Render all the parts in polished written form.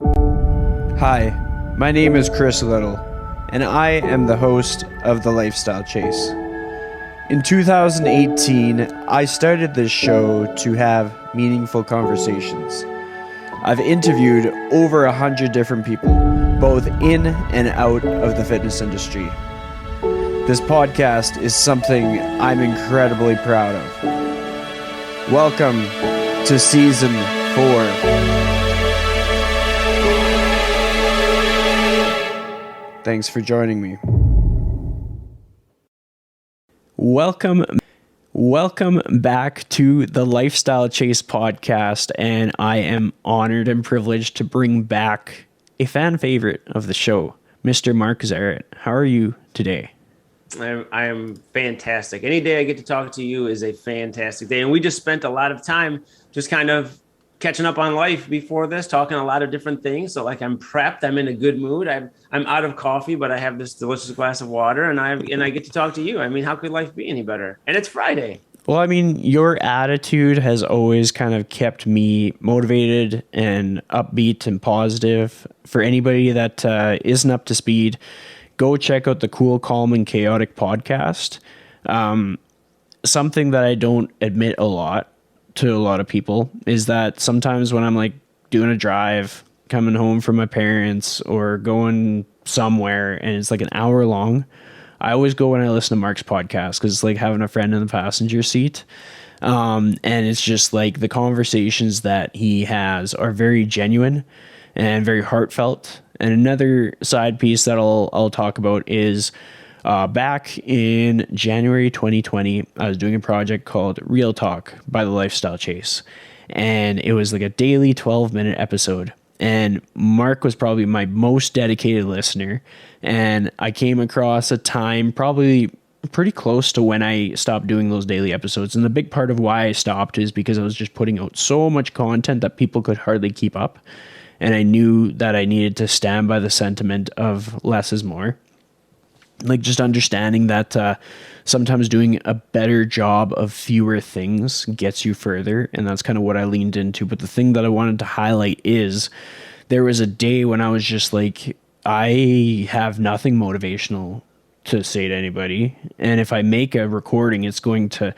Hi, my name is Chris Little, and I am the host of The Lifestyle Chase. In 2018, I started this show to have meaningful conversations. I've interviewed over 100 different people, both in and out of the fitness industry. This podcast is something I'm incredibly proud of. Welcome to Season 4. Thanks for joining me. Welcome back to the Lifestyle Chase podcast, and I am honored and privileged to bring back a fan favorite of the show, Mr. Mark Zarate. How are you today? I am fantastic. Any day I get to talk to you is a fantastic day, and we just spent a lot of time just kind of catching up on life before this, talking a lot of different things. So like I'm prepped, I'm in a good mood. I'm out of coffee, but I have this delicious glass of water, and I get to talk to you. I mean, how could life be any better? And it's Friday. Well, I mean, your attitude has always kind of kept me motivated and upbeat and positive. For anybody that isn't up to speed, go check out the Cool, Calm, and Chaotic podcast. Something that I don't admit a lot to a lot of people is that sometimes when I'm like doing a drive, coming home from my parents or going somewhere and it's like an hour long, I always go and I listen to Mark's podcast because it's like having a friend in the passenger seat. And it's just like the conversations that he has are very genuine and very heartfelt. And another side piece that I'll talk about is back in January 2020, I was doing a project called Real Talk by the Lifestyle Chase. And it was like a daily 12-minute episode. And Mark was probably my most dedicated listener. And I came across a time probably pretty close to when I stopped doing those daily episodes. And the big part of why I stopped is because I was just putting out so much content that people could hardly keep up. And I knew that I needed to stand by the sentiment of less is more. Like just understanding that sometimes doing a better job of fewer things gets you further. And that's kind of what I leaned into. But the thing that I wanted to highlight is there was a day when I was just like, I have nothing motivational to say to anybody. And if I make a recording, it's going to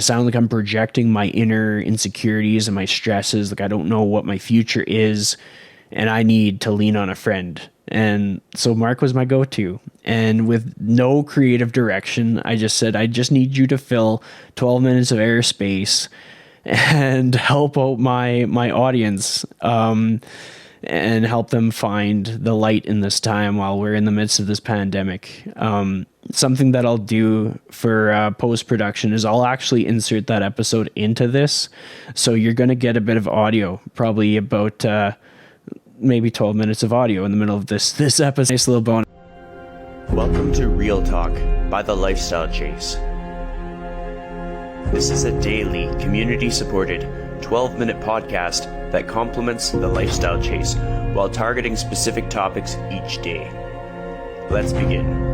sound like I'm projecting my inner insecurities and my stresses. Like I don't know what my future is and I need to lean on a friend. And so Mark was my go-to, and with no creative direction, I just said, I just need you to fill 12 minutes of airspace and help out my audience, and help them find the light in this time while we're in the midst of this pandemic. Something that I'll do for post-production is I'll actually insert that episode into this. So you're going to get a bit of audio, probably about maybe 12 minutes of audio in the middle of this episode. Nice little bonus. Welcome to Real Talk by the Lifestyle Chase. This is a daily, community-supported, 12-minute podcast that complements the Lifestyle Chase while targeting specific topics each day. Let's begin.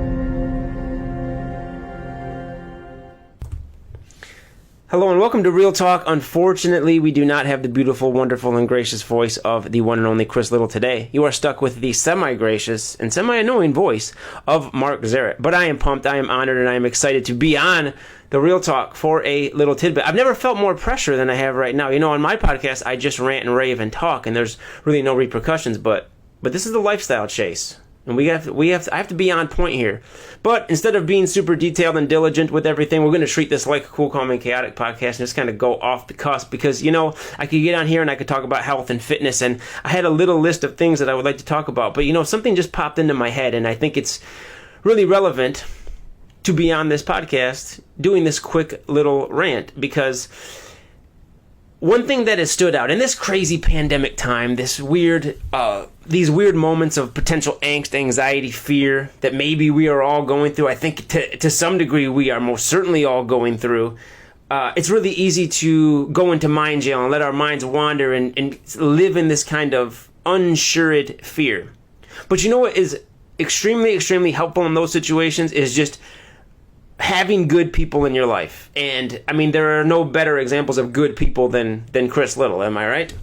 Hello and welcome to Real Talk. Unfortunately, we do not have the beautiful, wonderful, and gracious voice of the one and only Chris Little today. You are stuck with the semi-gracious and semi-annoying voice of Mark Zarate. But I am pumped, I am honored, and I am excited to be on the Real Talk for a little tidbit. I've never felt more pressure than I have right now. You know, on my podcast, I just rant and rave and talk, and there's really no repercussions. But this is the Lifestyle Chase. And I have to be on point here. But instead of being super detailed and diligent with everything, we're going to treat this like a Cool, Calm, and Chaotic podcast and just kind of go off the cusp. Because, you know, I could get on here and I could talk about health and fitness. And I had a little list of things that I would like to talk about. But, you know, something just popped into my head. And I think it's really relevant to be on this podcast doing this quick little rant. Because one thing that has stood out in this crazy pandemic time, these weird moments of potential angst, anxiety, fear that maybe we are all going through, I think to some degree we are most certainly all going through, it's really easy to go into mind jail and let our minds wander and live in this kind of unsured fear. But you know what is extremely, extremely helpful in those situations is just having good people in your life. And I mean, there are no better examples of good people than Chris Little, am I right?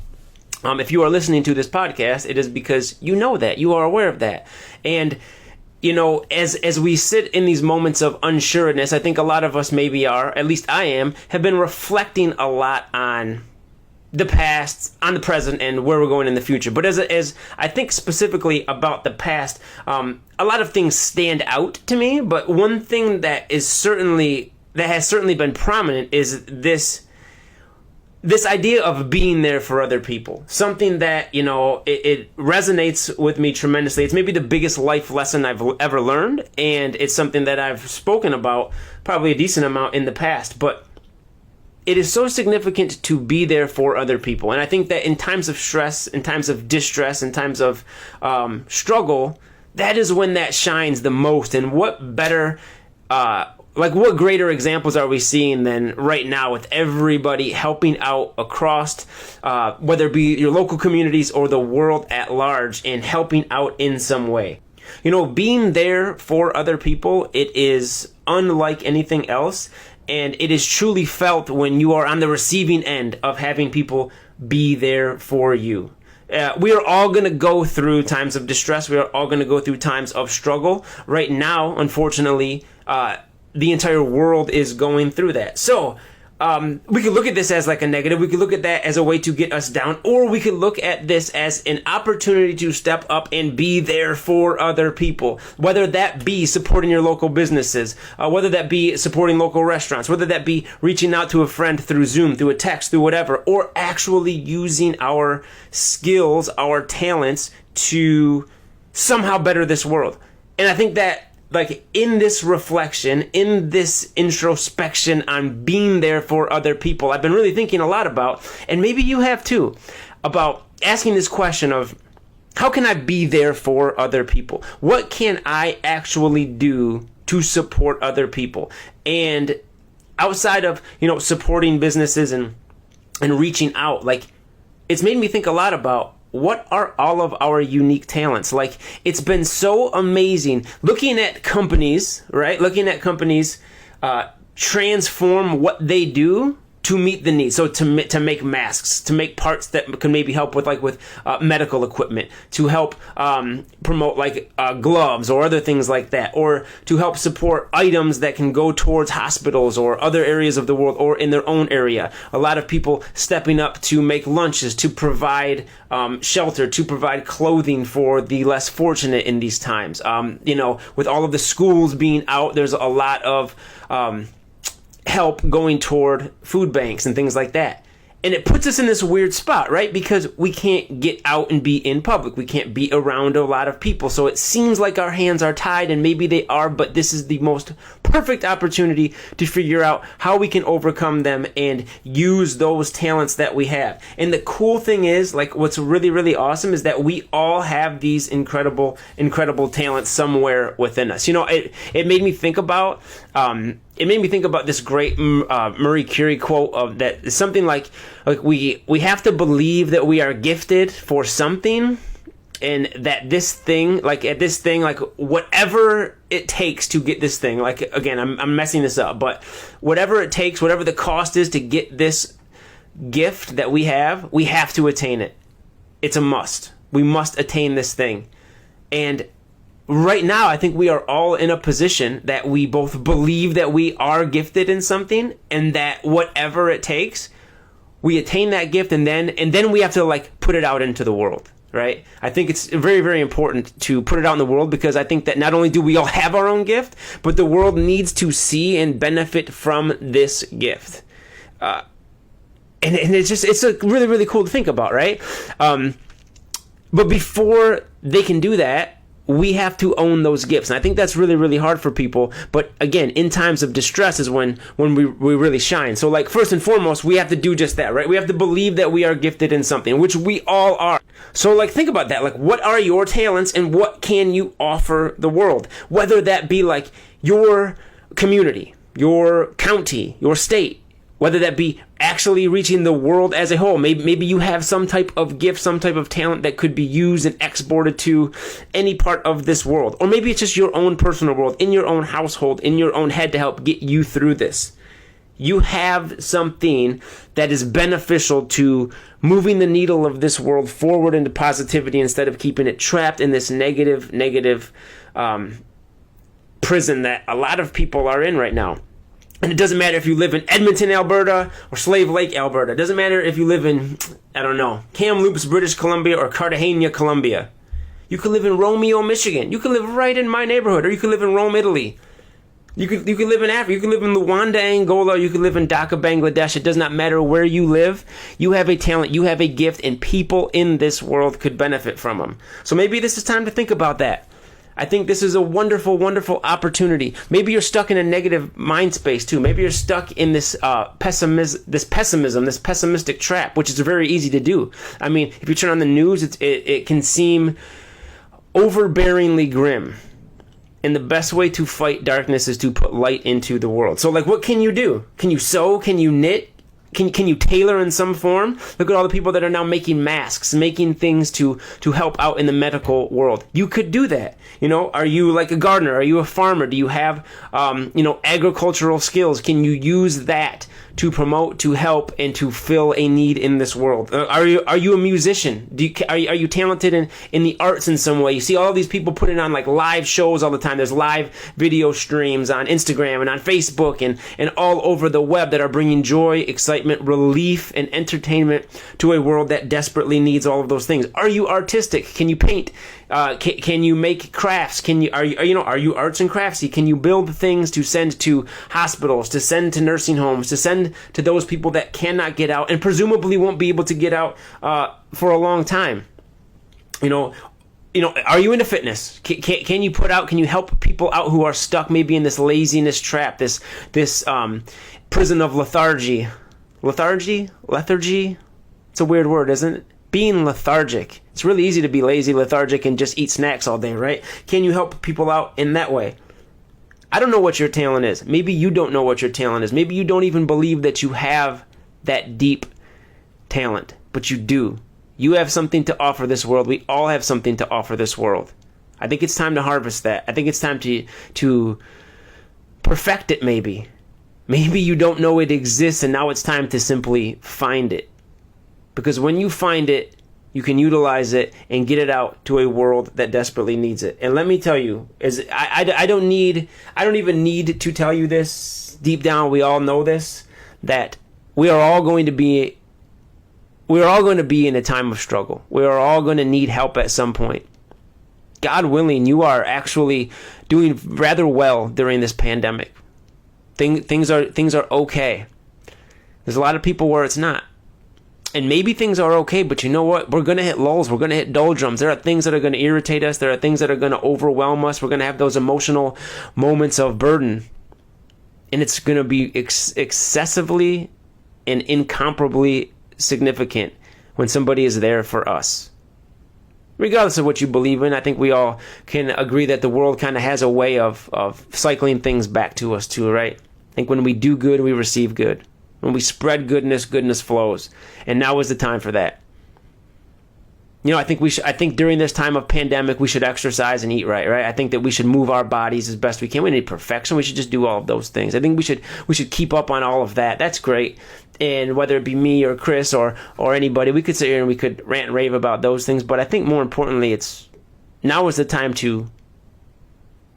If you are listening to this podcast, it is because you know that, you are aware of that. And as we sit in these moments of unsureness, I think a lot of us maybe are, at least I am, have been reflecting a lot on the past, on the present, and where we're going in the future. But as I think specifically about the past, a lot of things stand out to me. But one thing that has certainly been prominent is this idea of being there for other people. Something that, it resonates with me tremendously. It's maybe the biggest life lesson I've ever learned, and it's something that I've spoken about probably a decent amount in the past. But it is so significant to be there for other people. And I think that in times of stress, in times of distress, in times of struggle, that is when that shines the most. And what better, what greater examples are we seeing than right now with everybody helping out across, whether it be your local communities or the world at large, and helping out in some way. Being there for other people, it is unlike anything else. And it is truly felt when you are on the receiving end of having people be there for you. We are all going to go through times of distress. We are all going to go through times of struggle. Right now, unfortunately, the entire world is going through that. So we could look at this as like a negative. We could look at that as a way to get us down, or we could look at this as an opportunity to step up and be there for other people, whether that be supporting your local businesses, whether that be supporting local restaurants, whether that be reaching out to a friend through Zoom, through a text, through whatever, or actually using our skills, our talents to somehow better this world. And I think that, in this reflection, in this introspection on being there for other people, I've been really thinking a lot about, and maybe you have too, about asking this question of, how can I be there for other people? What can I actually do to support other people? And outside of, supporting businesses and reaching out, it's made me think a lot about, what are all of our unique talents? It's been so amazing looking at companies, right? Looking at companies transform what they do to meet the needs. So to make masks, to make parts that can maybe help with medical equipment, to help promote gloves or other things like that, or to help support items that can go towards hospitals or other areas of the world or in their own area. A lot of people stepping up to make lunches, to provide shelter, to provide clothing for the less fortunate in these times. With all of the schools being out, there's a lot of help going toward food banks and things like that. And it puts us in this weird spot, right? Because we can't get out and be in public. We can't be around a lot of people. So it seems like our hands are tied, and maybe they are, but this is the most perfect opportunity to figure out how we can overcome them and use those talents that we have. And the cool thing is, what's really, really awesome is that we all have these incredible, incredible talents somewhere within us. It made me think about, this great Marie Curie quote of that is something like we have to believe that we are gifted for something, and that this thing, whatever it takes to get this thing, again, I'm messing this up, but whatever it takes, whatever the cost is to get this gift that we have to attain it. It's a must. We must attain this thing. And right now, I think we are all in a position that we both believe that we are gifted in something, and that whatever it takes, we attain that gift, and then we have to put it out into the world, right? I think it's very, very important to put it out in the world, because I think that not only do we all have our own gift, but the world needs to see and benefit from this gift. And it's really, really cool to think about, right? But before they can do that, we have to own those gifts. And I think that's really, really hard for people. But again, in times of distress is when we really shine. So first and foremost, we have to do just that, right? We have to believe that we are gifted in something, which we all are. So think about that. What are your talents, and what can you offer the world? Whether that be your community, your county, your state, whether that be actually reaching the world as a whole. Maybe you have some type of gift, some type of talent that could be used and exported to any part of this world. Or maybe it's just your own personal world, in your own household, in your own head, to help get you through this. You have something that is beneficial to moving the needle of this world forward into positivity instead of keeping it trapped in this negative prison that a lot of people are in right now. And it doesn't matter if you live in Edmonton, Alberta, or Slave Lake, Alberta. It doesn't matter if you live in, I don't know, Kamloops, British Columbia, or Cartagena, Colombia. You could live in Romeo, Michigan. You could live right in my neighborhood, or you could live in Rome, Italy. You could live in Africa. You could live in Luanda, Angola. You could live in Dhaka, Bangladesh. It does not matter where you live. You have a talent. You have a gift, and people in this world could benefit from them. So maybe this is time to think about that. I think this is a wonderful, wonderful opportunity. Maybe you're stuck in a negative mind space too. Maybe you're stuck in this pessimism, this pessimistic trap, which is very easy to do. I mean, if you turn on the news, it can seem overbearingly grim. And the best way to fight darkness is to put light into the world. So, like, what can you do? Can you sew? Can you knit? Can you tailor in some form? Look at all the people that are now making masks, making things to help out in the medical world. You could do that. You know, are you like a gardener? Are you a farmer? Do you have, agricultural skills? Can you use that to promote, to help, and to fill a need in this world? Are you a musician? Are you talented in the arts in some way? You see all these people putting on like live shows all the time. There's live video streams on Instagram and on Facebook and all over the web that are bringing joy, excitement, relief, and entertainment to a world that desperately needs all of those things. Are you artistic? Can you paint? Can you make crafts? Are you arts and craftsy? Can you build things to send to hospitals, to send to nursing homes, to send to those people that cannot get out and presumably won't be able to get out for a long time? Are you into fitness? Can you can you help people out who are stuck maybe in this laziness trap, this prison of lethargy? Lethargy? It's a weird word, isn't it? Being lethargic. It's really easy to be lazy, lethargic, and just eat snacks all day, right? Can you help people out in that way? I don't know what your talent is. Maybe you don't know what your talent is. Maybe you don't even believe that you have that deep talent, but you do. You have something to offer this world. We all have something to offer this world. I think it's time to harvest that. I think it's time to perfect it, maybe. Maybe you don't know it exists, and now it's time to simply find it. Because when you find it, you can utilize it and get it out to a world that desperately needs it. And let me tell you, I don't even need to tell you this. Deep down, we all know this, that we are all going to be in a time of struggle. We are all going to need help at some point. God willing, you are actually doing rather well during this pandemic. Things are okay. There's a lot of people where it's not. And maybe things are okay, but you know what? We're going to hit lulls. We're going to hit doldrums. There are things that are going to irritate us. There are things that are going to overwhelm us. We're going to have those emotional moments of burden. And it's going to be excessively and incomparably significant when somebody is there for us. Regardless of what you believe in, I think we all can agree that the world kind of has a way of cycling things back to us too, right? I think when we do good, we receive good. When we spread goodness, goodness flows. And now is the time for that. I think during this time of pandemic, we should exercise and eat right? I think that we should move our bodies as best we can. We need perfection. We should just do all of those things. I think we should keep up on all of that. That's great. And whether it be me or Chris or anybody, we could sit here and we could rant and rave about those things. But I think more importantly, now is the time to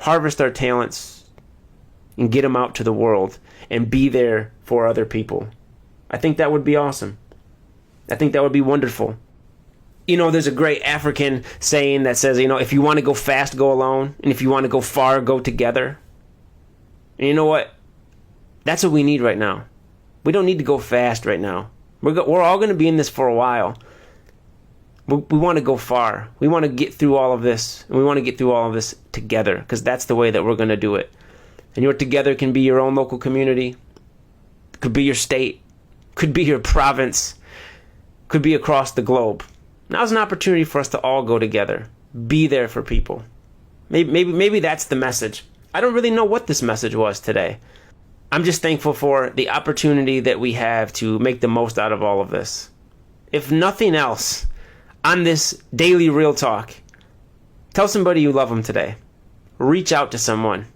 harvest our talents and get them out to the world and be there for other people. I think that would be awesome. I think that would be wonderful. There's a great African saying that says, if you want to go fast, go alone. And if you want to go far, go together. And you know what? That's what we need right now. We don't need to go fast right now. We're all going to be in this for a while. We want to go far. We want to get through all of this. And we want to get through all of this together, because that's the way that we're going to do it. And your together can be your own local community. Could be your state. Could be your province. Could be across the globe. Now's an opportunity for us to all go together. Be there for people. Maybe that's the message. I don't really know what this message was today. I'm just thankful for the opportunity that we have to make the most out of all of this. If nothing else, on this daily real talk, tell somebody you love them today. Reach out to someone.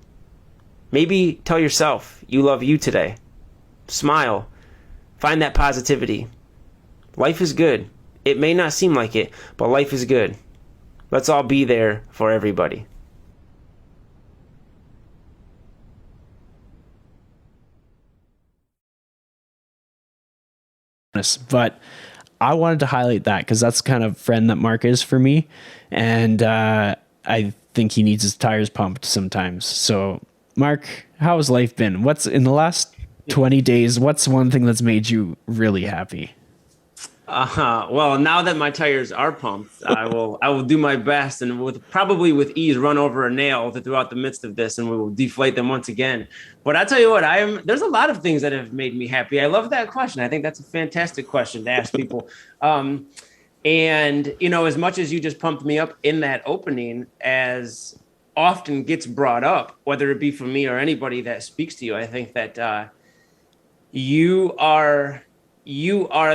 Maybe tell yourself you love you today. Smile. Find that positivity. Life is good. It may not seem like it, but life is good. Let's all be there for everybody. But I wanted to highlight that because that's the kind of friend that Mark is for me. And I think he needs his tires pumped sometimes. So, Mark, how has life been? What's in the last 20 days? What's one thing that's made you really happy? Well, now that my tires are pumped, I will do my best and with ease run over a nail throughout the midst of this, and we will deflate them once again. But I tell you what, there's a lot of things that have made me happy. I love that question. I think that's a fantastic question to ask people. And as much as you just pumped me up in that opening, as often gets brought up, whether it be from me or anybody that speaks to you, I think that you are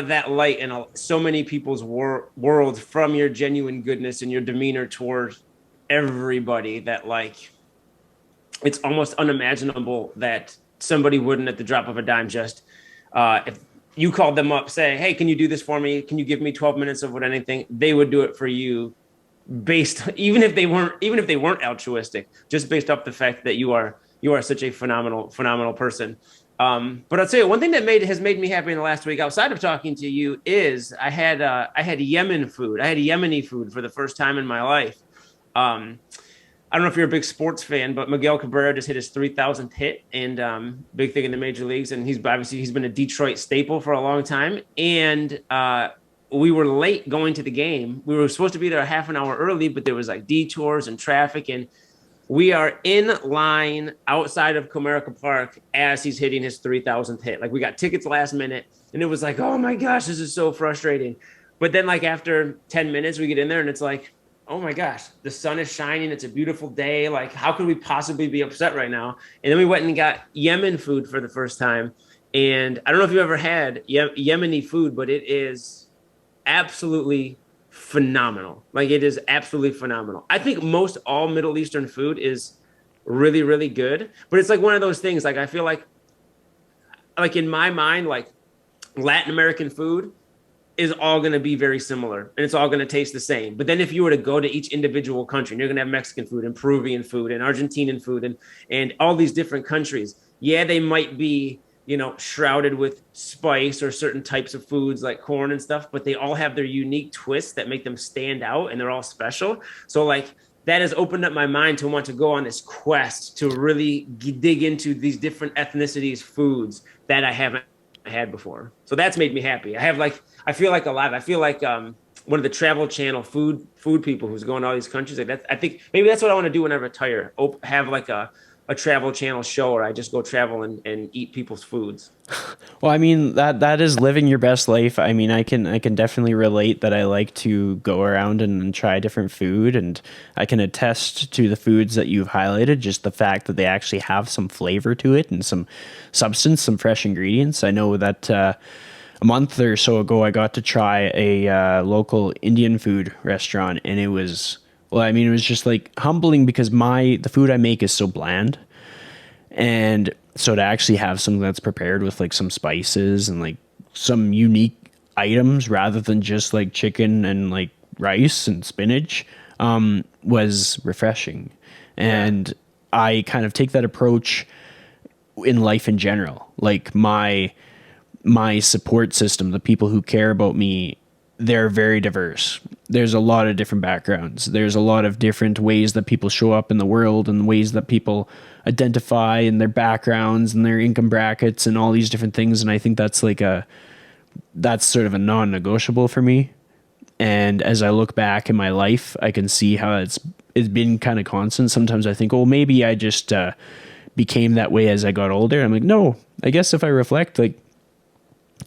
that light in so many people's world from your genuine goodness and your demeanor towards everybody, that like it's almost unimaginable that somebody wouldn't at the drop of a dime just if you called them up, say, hey, can you do this for me, can you give me 12 minutes of what anything, they would do it for you, based even if they weren't altruistic, just based off the fact that you are such a phenomenal person. But I'll tell you, one thing that has made me happy in the last week, outside of talking to you, is I had Yemen food. I had Yemeni food for the first time in my life. I don't know if you're a big sports fan, but Miguel Cabrera just hit his 3,000th hit, and big thing in the major leagues. And he's been a Detroit staple for a long time. And we were late going to the game. We were supposed to be there a half an hour early, but there was like detours and traffic, and we are in line outside of Comerica Park as he's hitting his 3,000th hit. Like, we got tickets last minute, and it was like, oh my gosh, this is so frustrating. But then, like, after 10 minutes, we get in there, and it's like, oh my gosh, the sun is shining. It's a beautiful day. Like, how could we possibly be upset right now? And then we went and got Yemen food for the first time. And I don't know if you've ever had Yemeni food, but it is absolutely phenomenal. Like, it is absolutely phenomenal. I think most all Middle Eastern food is really, really good, but it's like one of those things. Like, I feel like in my mind, like, Latin American food is all going to be very similar, and it's all going to taste the same. But then if you were to go to each individual country, and you're going to have Mexican food and Peruvian food and Argentinian food and all these different countries, yeah, they might be, shrouded with spice or certain types of foods like corn and stuff, but they all have their unique twists that make them stand out, and they're all special. So, like, that has opened up my mind to want to go on this quest to really dig into these different ethnicities' foods that I haven't had before. So that's made me happy. I feel like alive. I feel like one of the Travel Channel food people who's going to all these countries. Like, that, I think maybe that's what I want to do when I retire. Have like a Travel Channel show where I just go travel and eat people's foods. Well, I mean, that is living your best life. I mean, I can definitely relate that I like to go around and try different food, and I can attest to the foods that you've highlighted, just the fact that they actually have some flavor to it and some substance, some fresh ingredients. I know that a month or so ago, I got to try a local Indian food restaurant, and it was, well, I mean, it was just like humbling because the food I make is so bland. And so to actually have something that's prepared with like some spices and like some unique items rather than just like chicken and like rice and spinach was refreshing. And I kind of take that approach in life in general. Like, my support system, the people who care about me, they're very diverse. There's a lot of different backgrounds. There's a lot of different ways that people show up in the world and ways that people identify and their backgrounds and their income brackets and all these different things. And I think that's that's sort of a non-negotiable for me. And as I look back in my life, I can see how it's been kind of constant. Sometimes I think, oh, maybe I just became that way as I got older. I'm like, no, I guess if I reflect, like,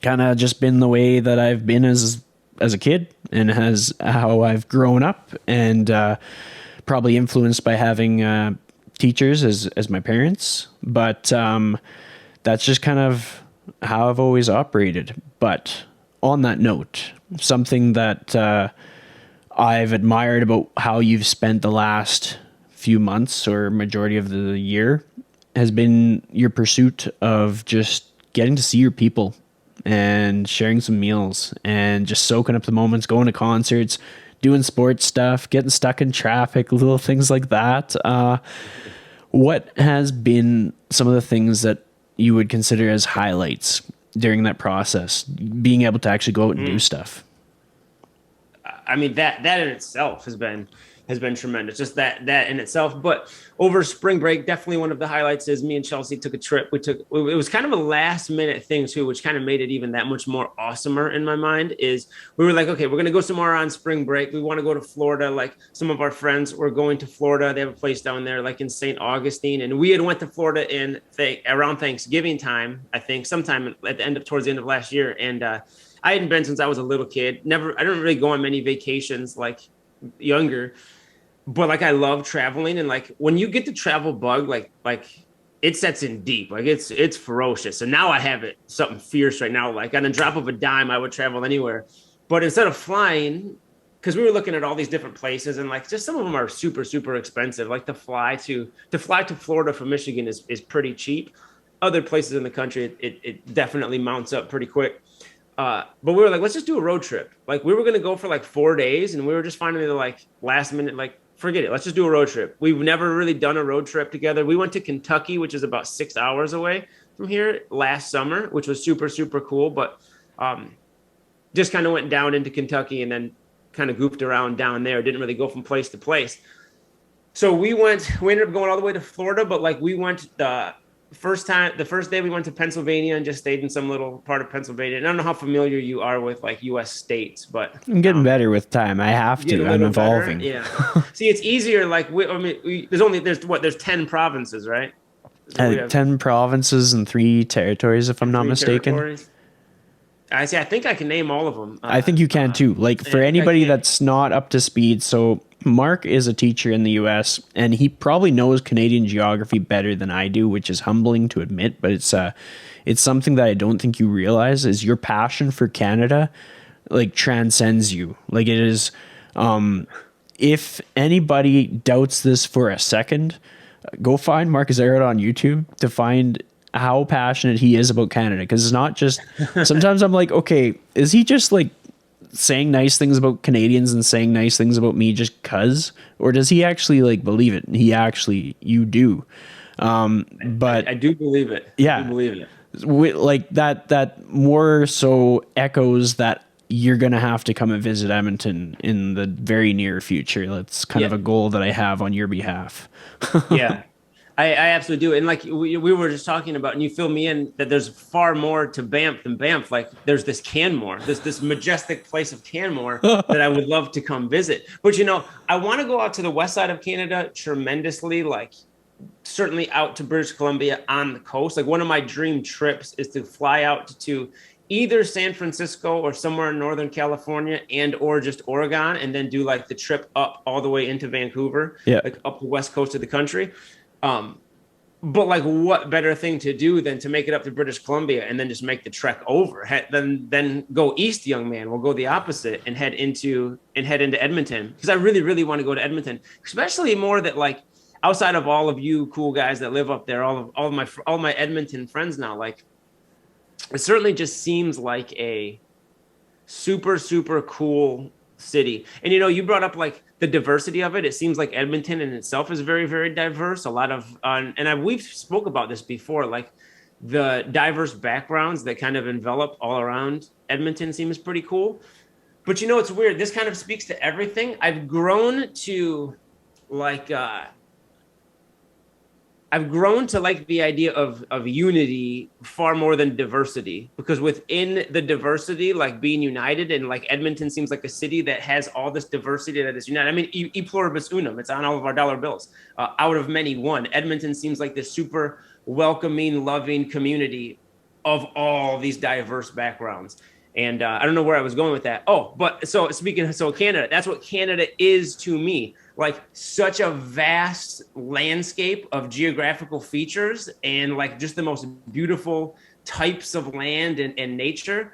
kind of just been the way that I've been as a kid, and has how I've grown up, and probably influenced by having teachers as my parents. But that's just kind of how I've always operated. But on that note, something that I've admired about how you've spent the last few months or majority of the year has been your pursuit of just getting to see your people and sharing some meals and just soaking up the moments, going to concerts, doing sports stuff, getting stuck in traffic, little things like that. What has been some of the things that you would consider as highlights during that process, being able to actually go out and do stuff? I mean, that in itself has been tremendous. Just that in itself. But over spring break, definitely one of the highlights is me and Chelsea took a trip. It was kind of a last minute thing too, which kind of made it even that much more awesomer in my mind. Is we were like, okay, we're gonna go somewhere on spring break. We want to go to Florida. Like some of our friends were going to Florida. They have a place down there, like in St. Augustine, and we had went to Florida around Thanksgiving time, I think, sometime at the towards the end of last year, and I hadn't been since I was a little kid. I didn't really go on many vacations like younger, but like I love traveling, and like when you get the travel bug, like it sets in deep, like it's ferocious. So now I have it something fierce right now. Like on a drop of a dime, I would travel anywhere. But instead of flying, because we were looking at all these different places, and like just some of them are super super expensive. Like to fly to Florida from Michigan is pretty cheap. Other places in the country, it definitely mounts up pretty quick. But we were like, let's just do a road trip. Like we were going to go for like 4 days, and we were just finally like last minute, like, forget it. Let's just do a road trip. We've never really done a road trip together. We went to Kentucky, which is about 6 hours away from here last summer, which was super, super cool. But, just kind of went down into Kentucky and then kind of goofed around down there. Didn't really go from place to place. So we ended up going all the way to Florida, but like we went the first day we went to Pennsylvania and just stayed in some little part of Pennsylvania. And I don't know how familiar you are with like U.S. states, but I'm getting better with time. I have to. I'm evolving. Better. Yeah. See, it's easier. Like there's 10 provinces, right? 10 provinces and 3 territories, if I'm not mistaken. Territories. I think I can name all of them. I think you can too. Like for anybody that's not up to speed. So Mark is a teacher in the US, and he probably knows Canadian geography better than I do, which is humbling to admit, but it's something that I don't think you realize is your passion for Canada like transcends you. Like it is, if anybody doubts this for a second, go find Mark Zarate on YouTube to find how passionate he is about Canada. Because it's not just, sometimes I'm like, okay, is he just like saying nice things about Canadians and saying nice things about me just cuz, or does he actually like believe it? You do. But I do believe it. Yeah. I do believe it. Like that more so echoes that you're going to have to come and visit Edmonton in the very near future. That's kind of a goal that I have on your behalf. Yeah. I absolutely do. And like we were just talking about, and you fill me in, that there's far more to Banff than Banff. Like there's this Canmore, this majestic place of Canmore that I would love to come visit. But, you know, I want to go out to the west side of Canada tremendously, like certainly out to British Columbia on the coast. Like one of my dream trips is to fly out to either San Francisco or somewhere in Northern California and or just Oregon, and then do like the trip up all the way into Vancouver, like up the west coast of the country. But like, what better thing to do than to make it up to British Columbia and then just make the trek over? Then go east, young man. We'll go the opposite and head into Edmonton, because I really, really want to go to Edmonton, especially more that like outside of all of you cool guys that live up there, all my Edmonton friends now. Like, it certainly just seems like a super, super cool city. And, you know, you brought up like the diversity of it. It seems like Edmonton in itself is very, very diverse. A lot of, we've spoke about this before, like the diverse backgrounds that kind of envelop all around Edmonton seems pretty cool. But, you know, it's weird. This kind of speaks to everything. I've grown to like the idea of unity far more than diversity, because within the diversity, like being united, and like Edmonton seems like a city that has all this diversity that is united. I mean, e pluribus unum, it's on all of our dollar bills. Out of many, one. Edmonton seems like this super welcoming, loving community of all these diverse backgrounds. And I don't know where I was going with that. Oh, but so Canada, that's what Canada is to me. Like such a vast landscape of geographical features and like just the most beautiful types of land and nature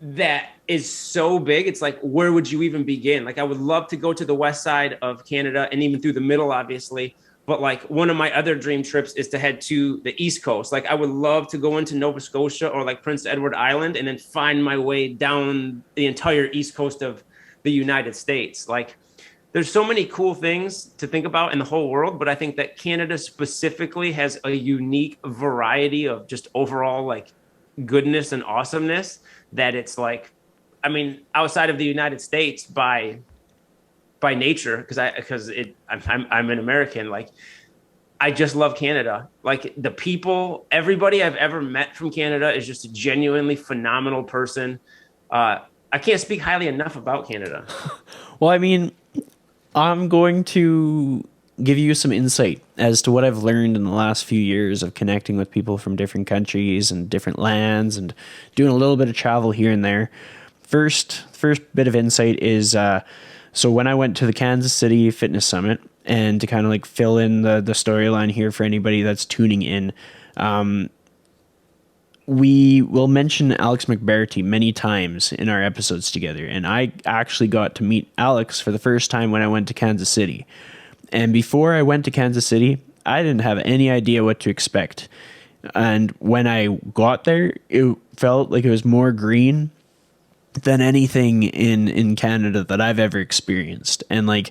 that is so big. It's like, where would you even begin? Like, I would love to go to the west side of Canada and even through the middle, obviously, But like one of my other dream trips is to head to the East Coast. Like I would love to go into Nova Scotia or like Prince Edward Island and then find my way down the entire East Coast of the United States. Like there's so many cool things to think about in the whole world, but I think that Canada specifically has a unique variety of just overall like goodness and awesomeness that it's like, I mean, outside of the United States by nature, I'm an American. Like I just love Canada. Like the people, everybody I've ever met from Canada is just a genuinely phenomenal person. I can't speak highly enough about Canada. Well, I mean, I'm going to give you some insight as to what I've learned in the last few years of connecting with people from different countries and different lands and doing a little bit of travel here and there. First bit of insight is so when I went to the Kansas City Fitness Summit, and to kind of like fill in the storyline here for anybody that's tuning in, we will mention Alex McBarity many times in our episodes together. And I actually got to meet Alex for the first time when I went to Kansas City. And before I went to Kansas City, I didn't have any idea what to expect. And when I got there, it felt like it was more green than anything in Canada that I've ever experienced. And like,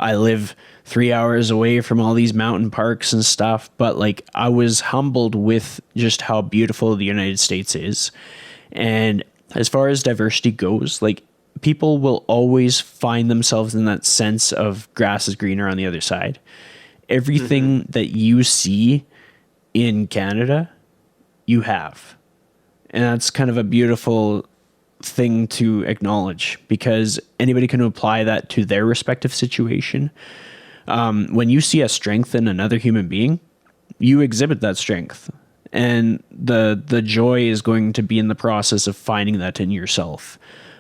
I live 3 hours away from all these mountain parks and stuff, but like I was humbled with just how beautiful the United States is. And as far as diversity goes, like people will always find themselves in that sense of grass is greener on the other side. Everything that you see in Canada, you have. And that's kind of a beautiful thing to acknowledge, because anybody can apply that to their respective situation. When you see a strength in another human being, you exhibit that strength, and the joy is going to be in the process of finding that in yourself.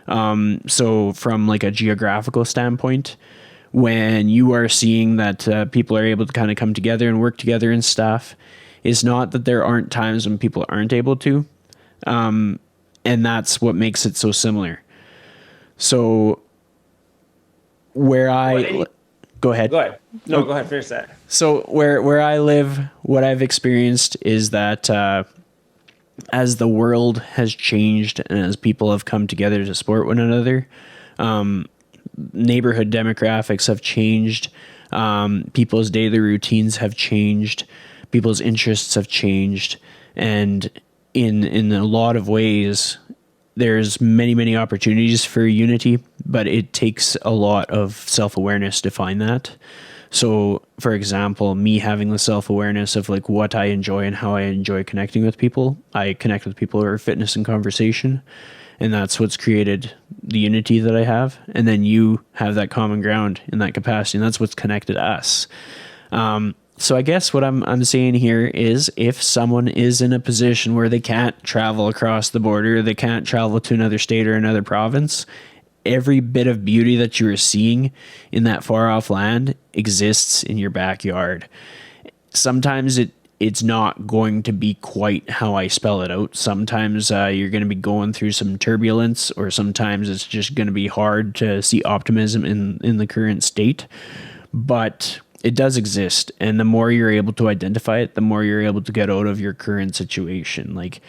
So from like a geographical standpoint, when you are seeing that people are able to kind of come together and work together and stuff, it's not that there aren't times when people aren't able to. And that's what makes it so similar. So where I... Go ahead. Go ahead. No, go ahead. Finish that. So where I live, what I've experienced is that as the world has changed and as people have come together to support one another, neighborhood demographics have changed. People's daily routines have changed. People's interests have changed. And in a lot of ways, there's many opportunities for unity, but it takes a lot of self-awareness to find that. So, for example, me having the self-awareness of like what I enjoy and how I enjoy connecting with people. I connect with people over fitness and conversation, and that's what's created the unity that I have. And then you have that common ground in that capacity, and that's what's connected us. So I guess what I'm saying here is, if someone is in a position where they can't travel across the border, they can't travel to another state or another province, every bit of beauty that you are seeing in that far off land exists in your backyard. Sometimes it's not going to be quite how I spell it out. Sometimes you're going to be going through some turbulence, or sometimes it's just going to be hard to see optimism in the current state. But it does exist, and the more you're able to identify it, the more you're able to get out of your current situation. Like,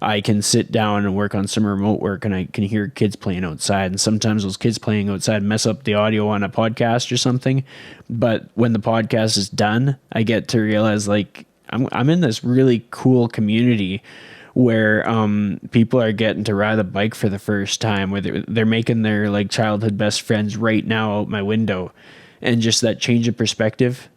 I can sit down and work on some remote work, and I can hear kids playing outside, and sometimes those kids playing outside mess up the audio on a podcast or something. But when the podcast is done, I get to realize, like, I'm in this really cool community where people are getting to ride a bike for the first time, where they're making their like childhood best friends right now out my window. And just that change of perspective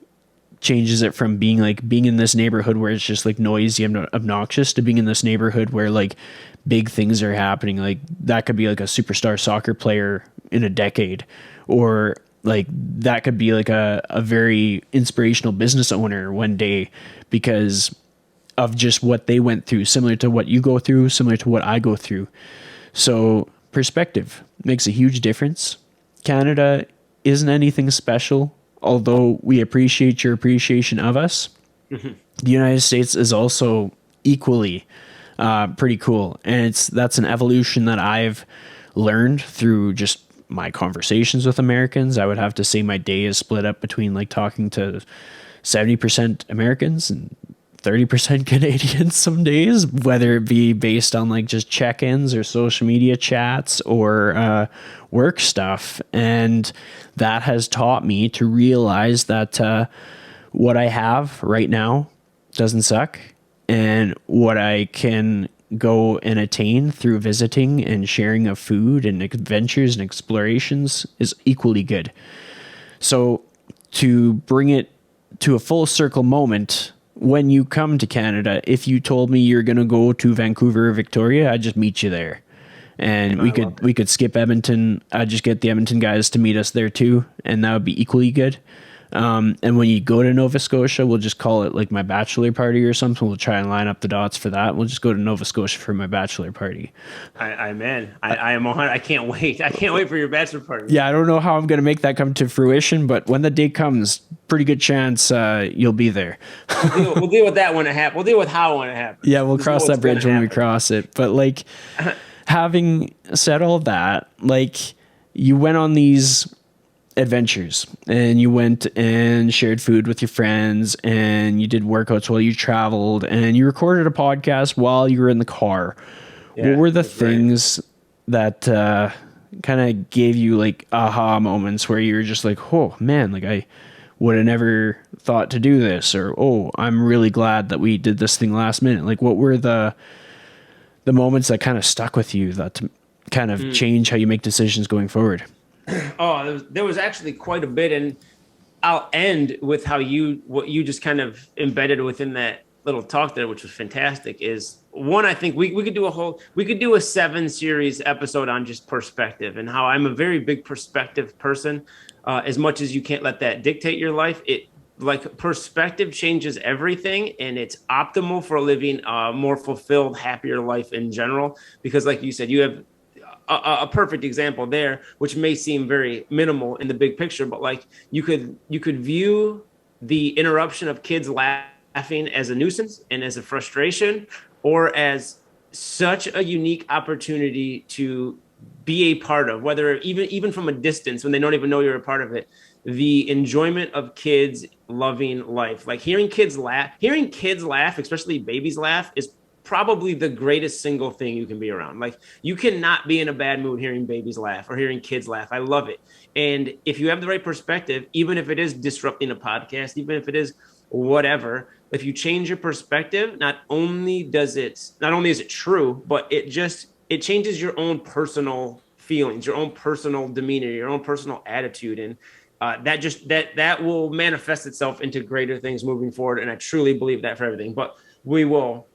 changes it from being in this neighborhood where it's just like noisy and obnoxious, to being in this neighborhood where like big things are happening. Like that could be like a superstar soccer player in a decade, or like that could be like a very inspirational business owner one day because of just what they went through, similar to what you go through, similar to what I go through. So perspective makes a huge difference. Canada isn't anything special, although we appreciate your appreciation of us. Mm-hmm. The United States is also equally pretty cool. And that's an evolution that I've learned through just my conversations with Americans. I would have to say my day is split up between like talking to 70% Americans and 30% Canadians some days, whether it be based on like just check-ins or social media chats or work stuff. And that has taught me to realize that what I have right now doesn't suck, and what I can go and attain through visiting and sharing of food and adventures and explorations is equally good. So to bring it to a full circle moment, when you come to Canada, if you told me you're going to go to Vancouver or Victoria, I'd just meet you there. And we could skip Edmonton. I'd just get the Edmonton guys to meet us there too, and that would be equally good. And when you go to Nova Scotia, we'll just call it like my bachelor party or something. We'll try and line up the dots for that. We'll just go to Nova Scotia for my bachelor party. I am 100. I can't wait. I can't wait for your bachelor party. Yeah, I don't know how I'm going to make that come to fruition, but when the day comes, pretty good chance you'll be there. We'll deal with that when it happens. We'll deal with how when it happens. Yeah, we'll cross that bridge when we cross it. But like, having said all that, like, you went on these adventures and you went and shared food with your friends and you did workouts while you traveled and you recorded a podcast while you were in the car. Yeah, what were the things that kind of gave you like aha moments where you were just like, oh man, like I would have never thought to do this, or oh, I'm really glad that we did this thing last minute? Like, what were the moments that kind of stuck with you that kind of change how you make decisions going forward? Oh, there was actually quite a bit, and I'll end with what you just kind of embedded within that little talk there, which was fantastic. Is one, I think we could do a 7-series episode on just perspective and how I'm a very big perspective person. As much as you can't let that dictate your life, like perspective changes everything, and it's optimal for living a more fulfilled, happier life in general. Because like you said, you have a perfect example there, which may seem very minimal in the big picture, but like you could view the interruption of kids laughing as a nuisance and as a frustration, or as such a unique opportunity to be a part of, whether even from a distance when they don't even know you're a part of it. The enjoyment of kids loving life, like hearing kids laugh, especially babies laugh, is probably the greatest single thing you can be around. Like, you cannot be in a bad mood hearing babies laugh or hearing kids laugh. I love it. And if you have the right perspective, even if it is disrupting a podcast, even if it is whatever, if you change your perspective, not only is it true, but it changes your own personal feelings, your own personal demeanor, your own personal attitude. And that will manifest itself into greater things moving forward. And I truly believe that for everything. But we'll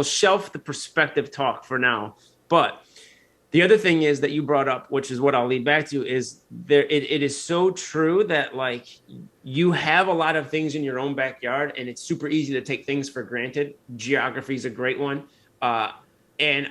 shelf the perspective talk for now. But the other thing is that you brought up, which is what I'll lead back to, is it is so true that like you have a lot of things in your own backyard, and it's super easy to take things for granted. Geography is a great one. And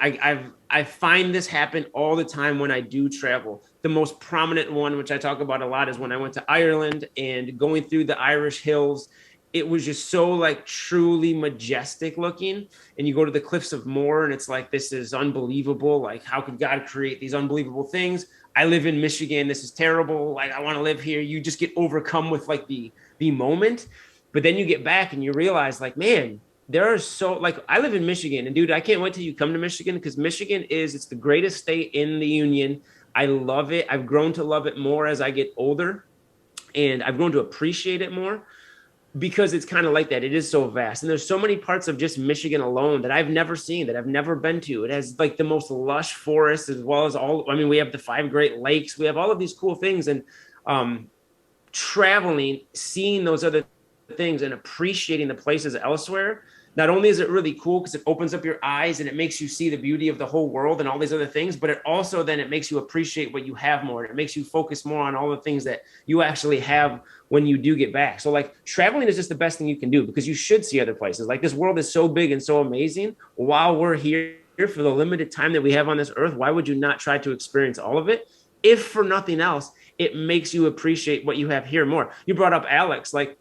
I find this happen all the time when I do travel. The most prominent one, which I talk about a lot, is when I went to Ireland and going through the Irish hills. It was just so like truly majestic looking. And you go to the Cliffs of Moher and it's like, this is unbelievable. Like, how could God create these unbelievable things? I live in Michigan. This is terrible. Like, I want to live here. You just get overcome with like the moment. But then you get back and you realize like, man, there are like, I live in Michigan, and dude, I can't wait till you come to Michigan, because Michigan it's the greatest state in the union. I love it. I've grown to love it more as I get older, and I've grown to appreciate it more, because it's kind of like that. It is so vast. And there's so many parts of just Michigan alone that I've never seen, that I've never been to. It has like the most lush forests, as well as we have the 5 Great Lakes. We have all of these cool things. And traveling, seeing those other things and appreciating the places elsewhere, not only is it really cool because it opens up your eyes and it makes you see the beauty of the whole world and all these other things, but it also then it makes you appreciate what you have more. And it makes you focus more on all the things that you actually have when you do get back. So like, traveling is just the best thing you can do, because you should see other places. Like, this world is so big and so amazing. While we're here for the limited time that we have on this earth, why would you not try to experience all of it? If for nothing else, it makes you appreciate what you have here more. You brought up Alex, like,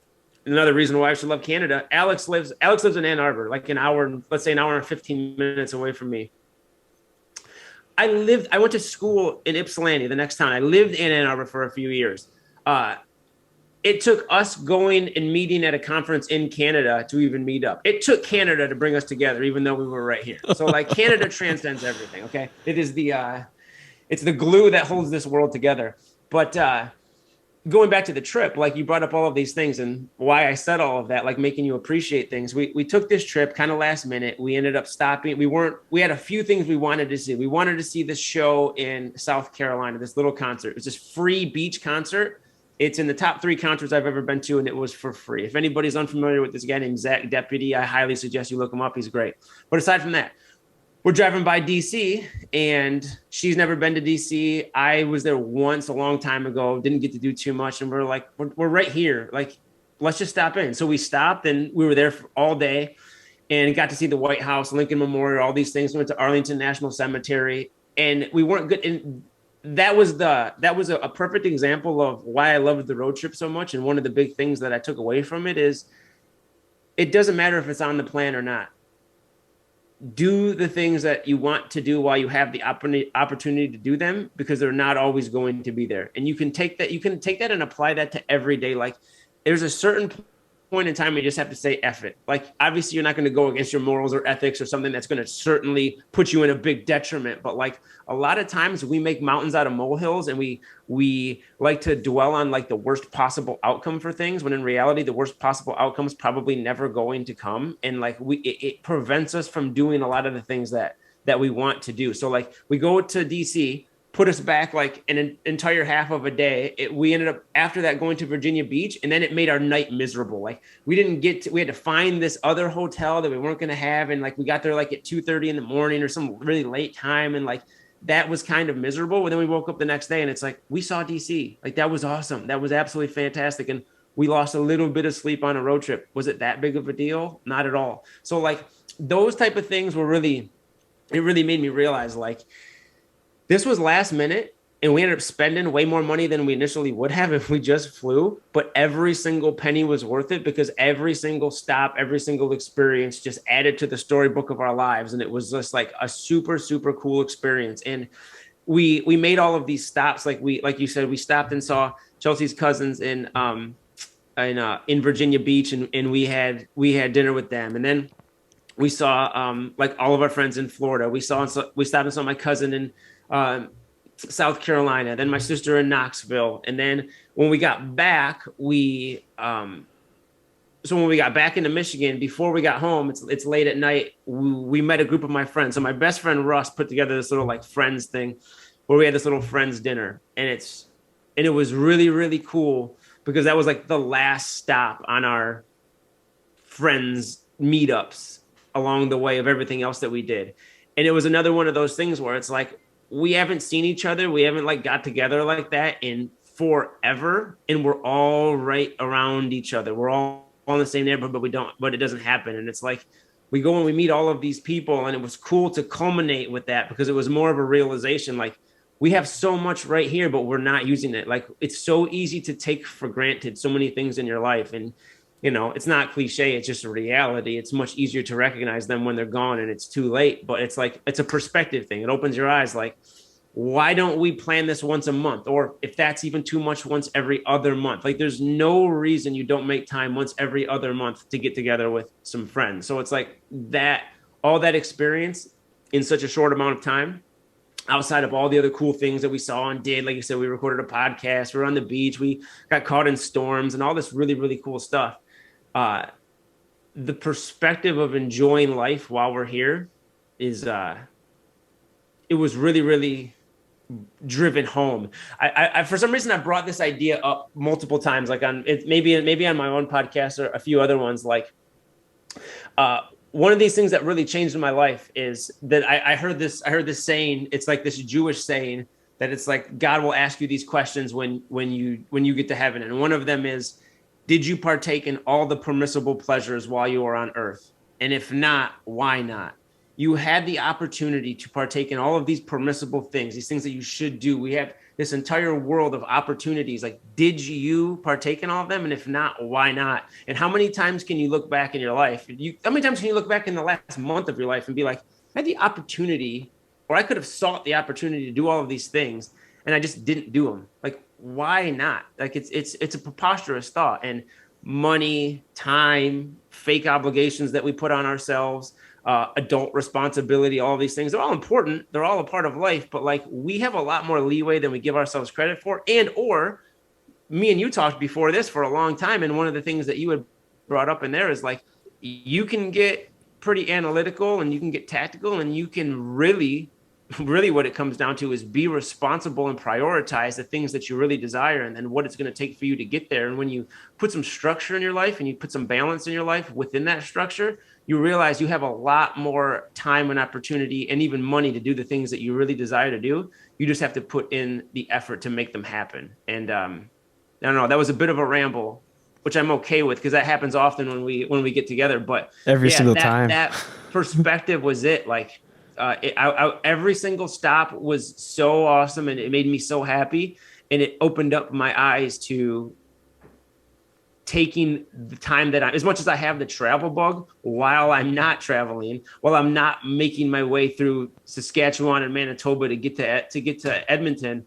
another reason why I should love Canada. Alex lives in Ann Arbor, like an hour and 15 minutes away from me. I went to school in Ypsilanti, the next town. I lived in Ann Arbor for a few years. And it took us going and meeting at a conference in Canada to even meet up. It took Canada to bring us together, even though we were right here. So like Canada transcends everything. Okay. It is it's the glue that holds this world together. But going back to the trip, like you brought up all of these things and why I said all of that, like making you appreciate things. We took this trip kind of last minute. We ended up stopping. We had a few things we wanted to see. We wanted to see this show in South Carolina, this little concert. It was this free beach concert. It's in the top 3 concerts I've ever been to, and it was for free. If anybody's unfamiliar with this guy named Zach Deputy, I highly suggest you look him up. He's great. But aside from that, we're driving by DC, and she's never been to DC. I was there once a long time ago, didn't get to do too much. And we're like, we're right here. Like, let's just stop in. So we stopped, and we were there all day and got to see the White House, Lincoln Memorial, all these things. We went to Arlington National Cemetery, and we weren't good. And that was a perfect example of why I loved the road trip so much. And one of the big things that I took away from it is it doesn't matter if it's on the plan or not. Do the things that you want to do while you have the opportunity to do them, because they're not always going to be there. And you can take that and apply that to every day. Like there's a certain point in time you just have to say F it. Like obviously you're not going to go against your morals or ethics or something that's going to certainly put you in a big detriment. But like a lot of times we make mountains out of molehills, and we like to dwell on like the worst possible outcome for things, when in reality the worst possible outcome is probably never going to come. And like it prevents us from doing a lot of the things that we want to do. So like we go to DC, put us back like an entire half of a day. We ended up after that going to Virginia Beach, and then it made our night miserable. Like we had to find this other hotel that we weren't going to have. And like we got there like at 2:30 in the morning or some really late time. And like that was kind of miserable. But then we woke up the next day and it's like, we saw DC. Like that was awesome. That was absolutely fantastic. And we lost a little bit of sleep on a road trip. Was it that big of a deal? Not at all. So like those type of things were it really made me realize like, this was last minute, and we ended up spending way more money than we initially would have if we just flew. But every single penny was worth it, because every single stop, every single experience just added to the storybook of our lives. And it was just like a super, super cool experience. And we made all of these stops. Like you said, we stopped and saw Chelsea's cousins in Virginia Beach, and we had dinner with them. And then we saw like all of our friends in Florida. We stopped and saw my cousin in South Carolina, then my sister in Knoxville. And then when we got back, when we got back into Michigan, before we got home, it's late at night, we met a group of my friends. So my best friend Russ put together this little like friends thing where we had this little friends dinner, and it was really, really cool, because that was like the last stop on our friends meetups along the way of everything else that we did. And it was another one of those things where it's like, we haven't seen each other. We haven't like got together like that in forever. And we're all right around each other. We're all in the same neighborhood, but it doesn't happen. And it's like, we go and we meet all of these people, and it was cool to culminate with that, because it was more of a realization. Like we have so much right here, but we're not using it. Like it's so easy to take for granted so many things in your life. And you know, it's not cliche. It's just a reality. It's much easier to recognize them when they're gone and it's too late. But it's like, it's a perspective thing. It opens your eyes. Like, why don't we plan this once a month? Or if that's even too much, once every other month. Like there's no reason you don't make time once every other month to get together with some friends. So it's like that, all that experience in such a short amount of time, outside of all the other cool things that we saw and did. Like you said, we recorded a podcast, we were on the beach, we got caught in storms and all this really, really cool stuff. The perspective of enjoying life while we're here is, it was really, really driven home. I for some reason, I brought this idea up multiple times, like on it, maybe on my own podcast or a few other ones. Like, one of these things that really changed in my life is that I heard this saying. It's like this Jewish saying that it's like, God will ask you these questions when you get to heaven. And one of them is, did you partake in all the permissible pleasures while you were on earth? And if not, why not? You had the opportunity to partake in all of these permissible things, these things that you should do. We have this entire world of opportunities. Like, did you partake in all of them? And if not, why not? And how many times can you look back in your life? How many times can you look back in the last month of your life and be like, I had the opportunity, or I could have sought the opportunity to do all of these things, and I just didn't do them. Like, why not? Like it's a preposterous thought. And money, time, fake obligations that we put on ourselves, adult responsibility, all these things, they're all important. They're all a part of life, but like we have a lot more leeway than we give ourselves credit for. And or me and you talked before this for a long time, and one of the things that you had brought up in there is like you can get pretty analytical and you can get tactical and you can really what it comes down to is be responsible and prioritize the things that you really desire and then what it's going to take for you to get there. And when you put some structure in your life and you put some balance in your life within that structure, you realize you have a lot more time and opportunity and even money to do the things that you really desire to do. You just have to put in the effort to make them happen. And I don't know, that was a bit of a ramble, which I'm okay with because that happens often when we get together. But Every yeah, single that time. that perspective was it. Like every single stop was so awesome, and it made me so happy, and it opened up my eyes to taking the time that as much as I have the travel bug, while I'm not traveling, while I'm not making my way through Saskatchewan and Manitoba to Edmonton.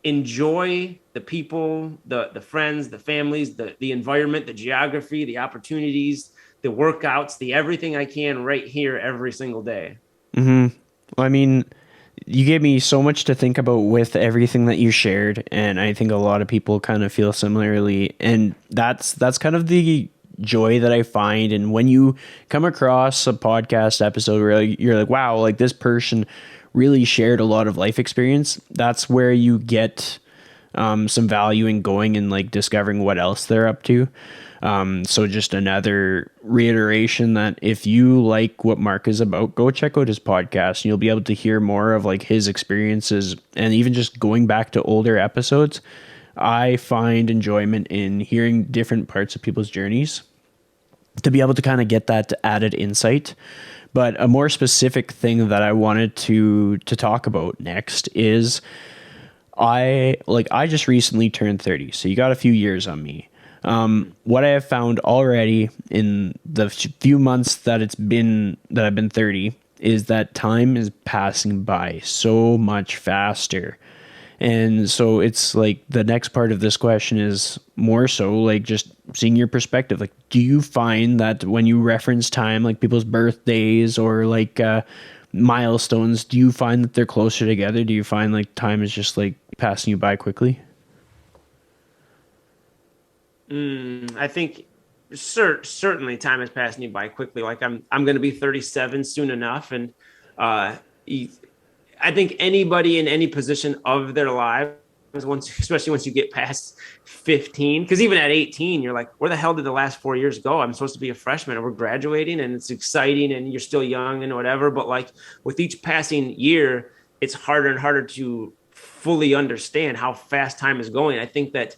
Enjoy the people, the friends, the families, the environment, the geography, the opportunities, the workouts, the everything I can right here every single day. I mean, you gave me so much to think about with everything that you shared, and I think a lot of people kind of feel similarly. And that's kind of the joy that I find. And when you come across a podcast episode where you're like, wow, like this person really shared a lot of life experience, that's where you get some value in going and like discovering what else they're up to. So just another reiteration that if you like what Mark is about, go check out his podcast and you'll be able to hear more of like his experiences and even just going back to older episodes. I find enjoyment in hearing different parts of people's journeys to be able to kind of get that added insight. But a more specific thing that I wanted to talk about next is I just recently turned 30, so you got a few years on me. What I have found already in the few months that I've been 30 is that time is passing by so much faster. And so it's like the next part of this question is more so like just seeing your perspective. Like, do you find that when you reference time, like people's birthdays or like milestones, do you find that they're closer together? Do you find like time is just like passing you by quickly? I think certainly time is passing you by quickly. Like I'm going to be 37 soon enough, and uh, I think anybody in any position of their lives, especially once you get past 15, because even at 18, you're like, where the hell did the last 4 years go? I'm supposed to be a freshman and we're graduating and it's exciting and you're still young and whatever. But like with each passing year, it's harder and harder to fully understand how fast time is going. I think that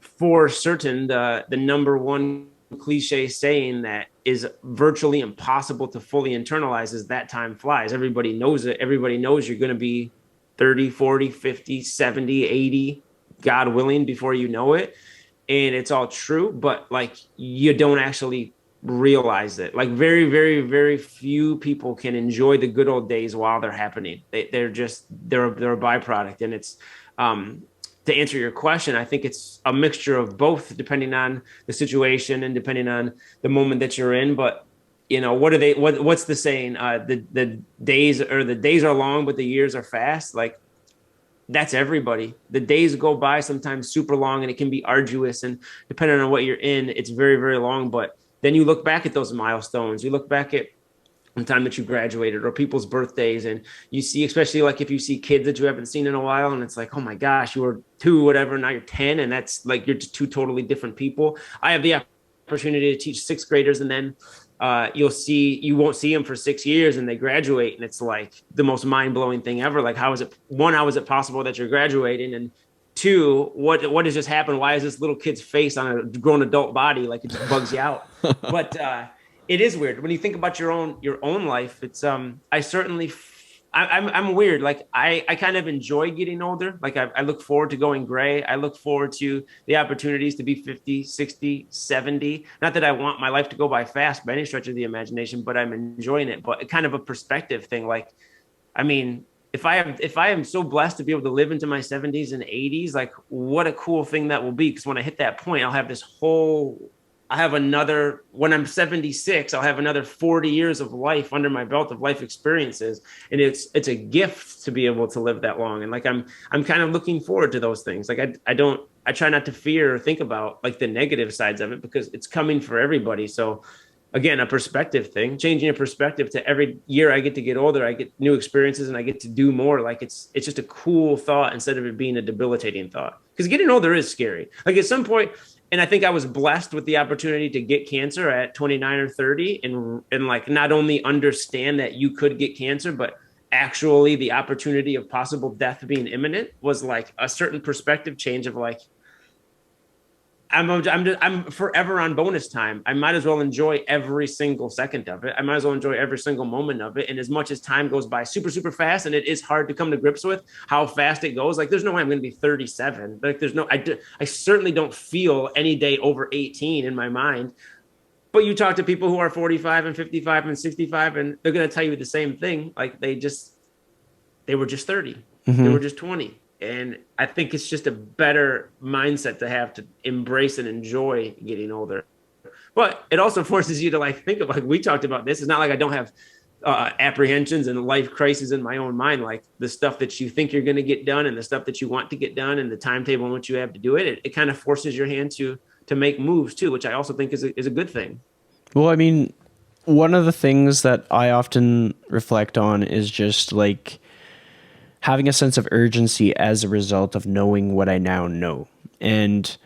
for certain, the number one cliche saying that is virtually impossible to fully internalize is that time flies. Everybody knows it. Everybody knows you're going to be 30, 40, 50, 70, 80, God willing, before you know it. And it's all true, but like you don't actually realize it. Like very, very, very few people can enjoy the good old days while they're happening. They're a byproduct. And it's, to answer your question, I think it's a mixture of both, depending on the situation and depending on the moment that you're in. But you know, what's the saying? The days are long, but the years are fast. Like that's everybody. The days go by sometimes super long, and it can be arduous. And depending on what you're in, it's very, very long. But then you look back at those milestones. You look back at the time that you graduated or people's birthdays, and you see, especially like if you see kids that you haven't seen in a while, and it's like, oh my gosh, you were 2 whatever, now you're 10, and that's like you're two totally different people. I have the opportunity to teach sixth graders, and then you won't see them for 6 years and they graduate, and it's like the most mind-blowing thing ever. Like how is it possible that you're graduating, and two, what has just happened? Why is this little kid's face on a grown adult body? Like it just bugs you out. But it is weird when you think about your own life. It's I'm weird. Like I kind of enjoy getting older. Like I look forward to going gray. I look forward to the opportunities to be 50, 60, 70. Not that I want my life to go by fast by any stretch of the imagination, but I'm enjoying it. But kind of a perspective thing. Like, I mean, if I am so blessed to be able to live into my 70s and 80s, like what a cool thing that will be. Because when I hit that point, I'll have this whole I have another when I'm 76, I'll have another 40 years of life under my belt of life experiences. And it's a gift to be able to live that long. And like I'm kind of looking forward to those things. Like I try not to fear or think about like the negative sides of it because it's coming for everybody. So again, a perspective thing, changing a perspective to every year I get to get older, I get new experiences and I get to do more. Like it's just a cool thought instead of it being a debilitating thought. Because getting older is scary. Like at some point, and I think I was blessed with the opportunity to get cancer at 29 or 30 and like not only understand that you could get cancer, but actually the opportunity of possible death being imminent was like a certain perspective change of like, I'm forever on bonus time. I might as well enjoy every single second of it. I might as well enjoy every single moment of it. And as much as time goes by super, super fast, and it is hard to come to grips with how fast it goes, like there's no way I'm going to be 37. Like there's no, I certainly don't feel any day over 18 in my mind. But you talk to people who are 45 and 55 and 65, and they're going to tell you the same thing. Like they were just 30. They were just 20. And I think it's just a better mindset to have to embrace and enjoy getting older. But it also forces you to like think of like we talked about this. It's not like I don't have apprehensions and life crises in my own mind. Like the stuff that you think you're going to get done and the stuff that you want to get done and the timetable in which you have to do it. It kind of forces your hand to make moves too, which I also think is a good thing. Well, I mean, one of the things that I often reflect on is just like having a sense of urgency as a result of knowing what I now know. And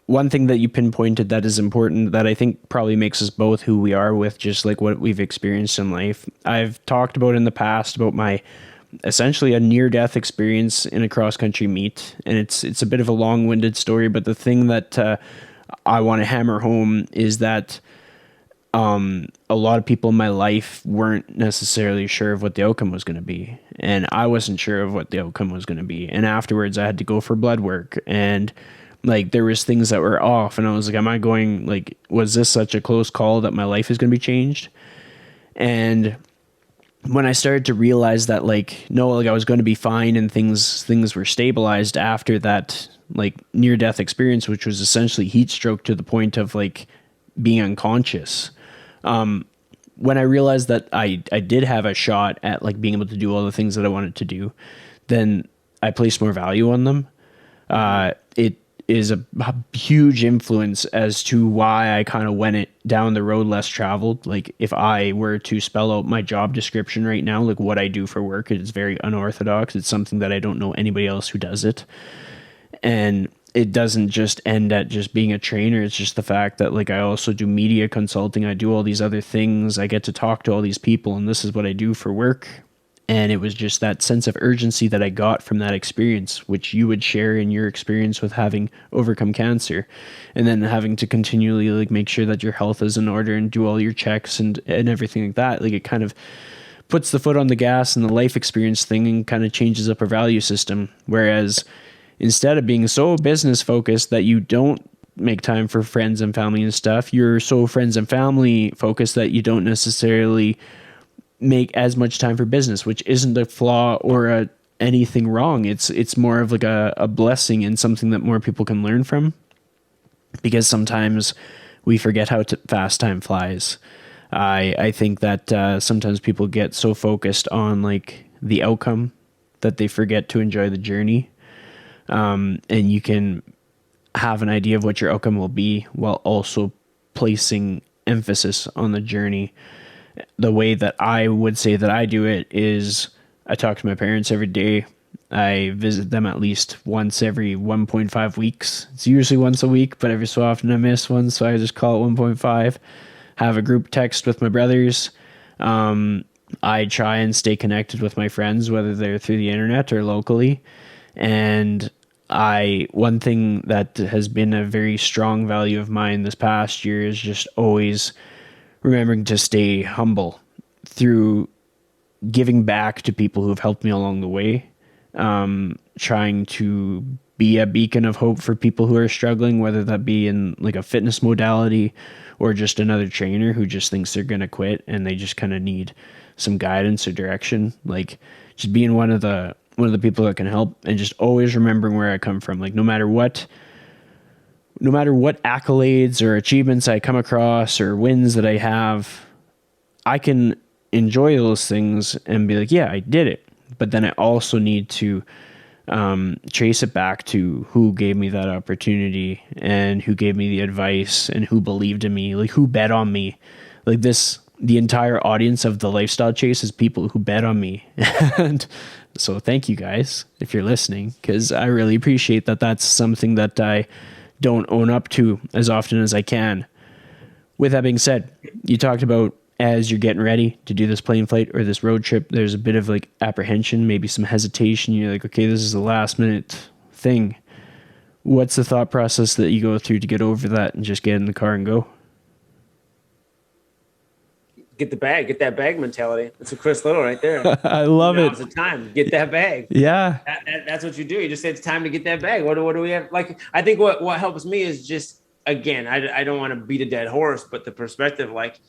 one thing that you pinpointed that is important that I think probably makes us both who we are with just like what we've experienced in life. I've talked about in the past about my essentially a near-death experience in a cross-country meet. And it's a bit of a long-winded story, but the thing that I want to hammer home is that a lot of people in my life weren't necessarily sure of what the outcome was going to be. And I wasn't sure of what the outcome was going to be. And afterwards I had to go for blood work and like there was things that were off and I was like, am I going like, was this such a close call that my life is going to be changed? And when I started to realize that like, no, like I was going to be fine and things were stabilized after that like near death experience, which was essentially heat stroke to the point of like being unconscious. When I realized that I did have a shot at like being able to do all the things that I wanted to do, then I placed more value on them. It is a huge influence as to why I kind of went it down the road less traveled. Like if I were to spell out my job description right now, like what I do for work, it is very unorthodox. It's something that I don't know anybody else who does it. And it doesn't just end at just being a trainer. It's just the fact that like I also do media consulting. I do all these other things. I get to talk to all these people and this is what I do for work. And it was just that sense of urgency that I got from that experience, which you would share in your experience with having overcome cancer and then having to continually like make sure that your health is in order and do all your checks and everything like that. Like it kind of puts the foot on the gas and the life experience thing and kind of changes up our value system. Whereas instead of being so business focused that you don't make time for friends and family and stuff, you're so friends and family focused that you don't necessarily make as much time for business, which isn't a flaw or anything wrong. It's more of like a blessing and something that more people can learn from, because sometimes we forget how fast time flies. I think that sometimes people get so focused on like the outcome that they forget to enjoy the journey. And you can have an idea of what your outcome will be while also placing emphasis on the journey. The way that I would say that I do it is I talk to my parents every day. I visit them at least once every 1.5 weeks. It's usually once a week, but every so often I miss one, so I just call it 1.5. Have a group text with my brothers. I try and stay connected with my friends, whether they're through the internet or locally. And one thing that has been a very strong value of mine this past year is just always remembering to stay humble through giving back to people who have helped me along the way. Trying to be a beacon of hope for people who are struggling, whether that be in like a fitness modality or just another trainer who just thinks they're going to quit and they just kind of need some guidance or direction. Like just being one of the people that can help, and just always remembering where I come from. Like no matter what accolades or achievements I come across or wins that I have, I can enjoy those things and be like, yeah, I did it. But then I also need to chase it back to who gave me that opportunity and who gave me the advice and who believed in me, like who bet on me. Like the entire audience of the lifestyle chase is people who bet on me. And so thank you guys if you're listening, because I really appreciate that. That's something that I don't own up to as often as I can. With that being said, you talked about as you're getting ready to do this plane flight or this road trip, there's a bit of like apprehension, maybe some hesitation. You're like, okay, this is the last minute thing. What's the thought process that you go through to get over that and just get in the car and go? Get that bag mentality. That's a Chris Little right there. I love it. Now's the time. Get that bag. Yeah. That's what you do. You just say it's time to get that bag. What do we have? Like, I think what helps me is just, again, I don't want to beat a dead horse, but the perspective, like,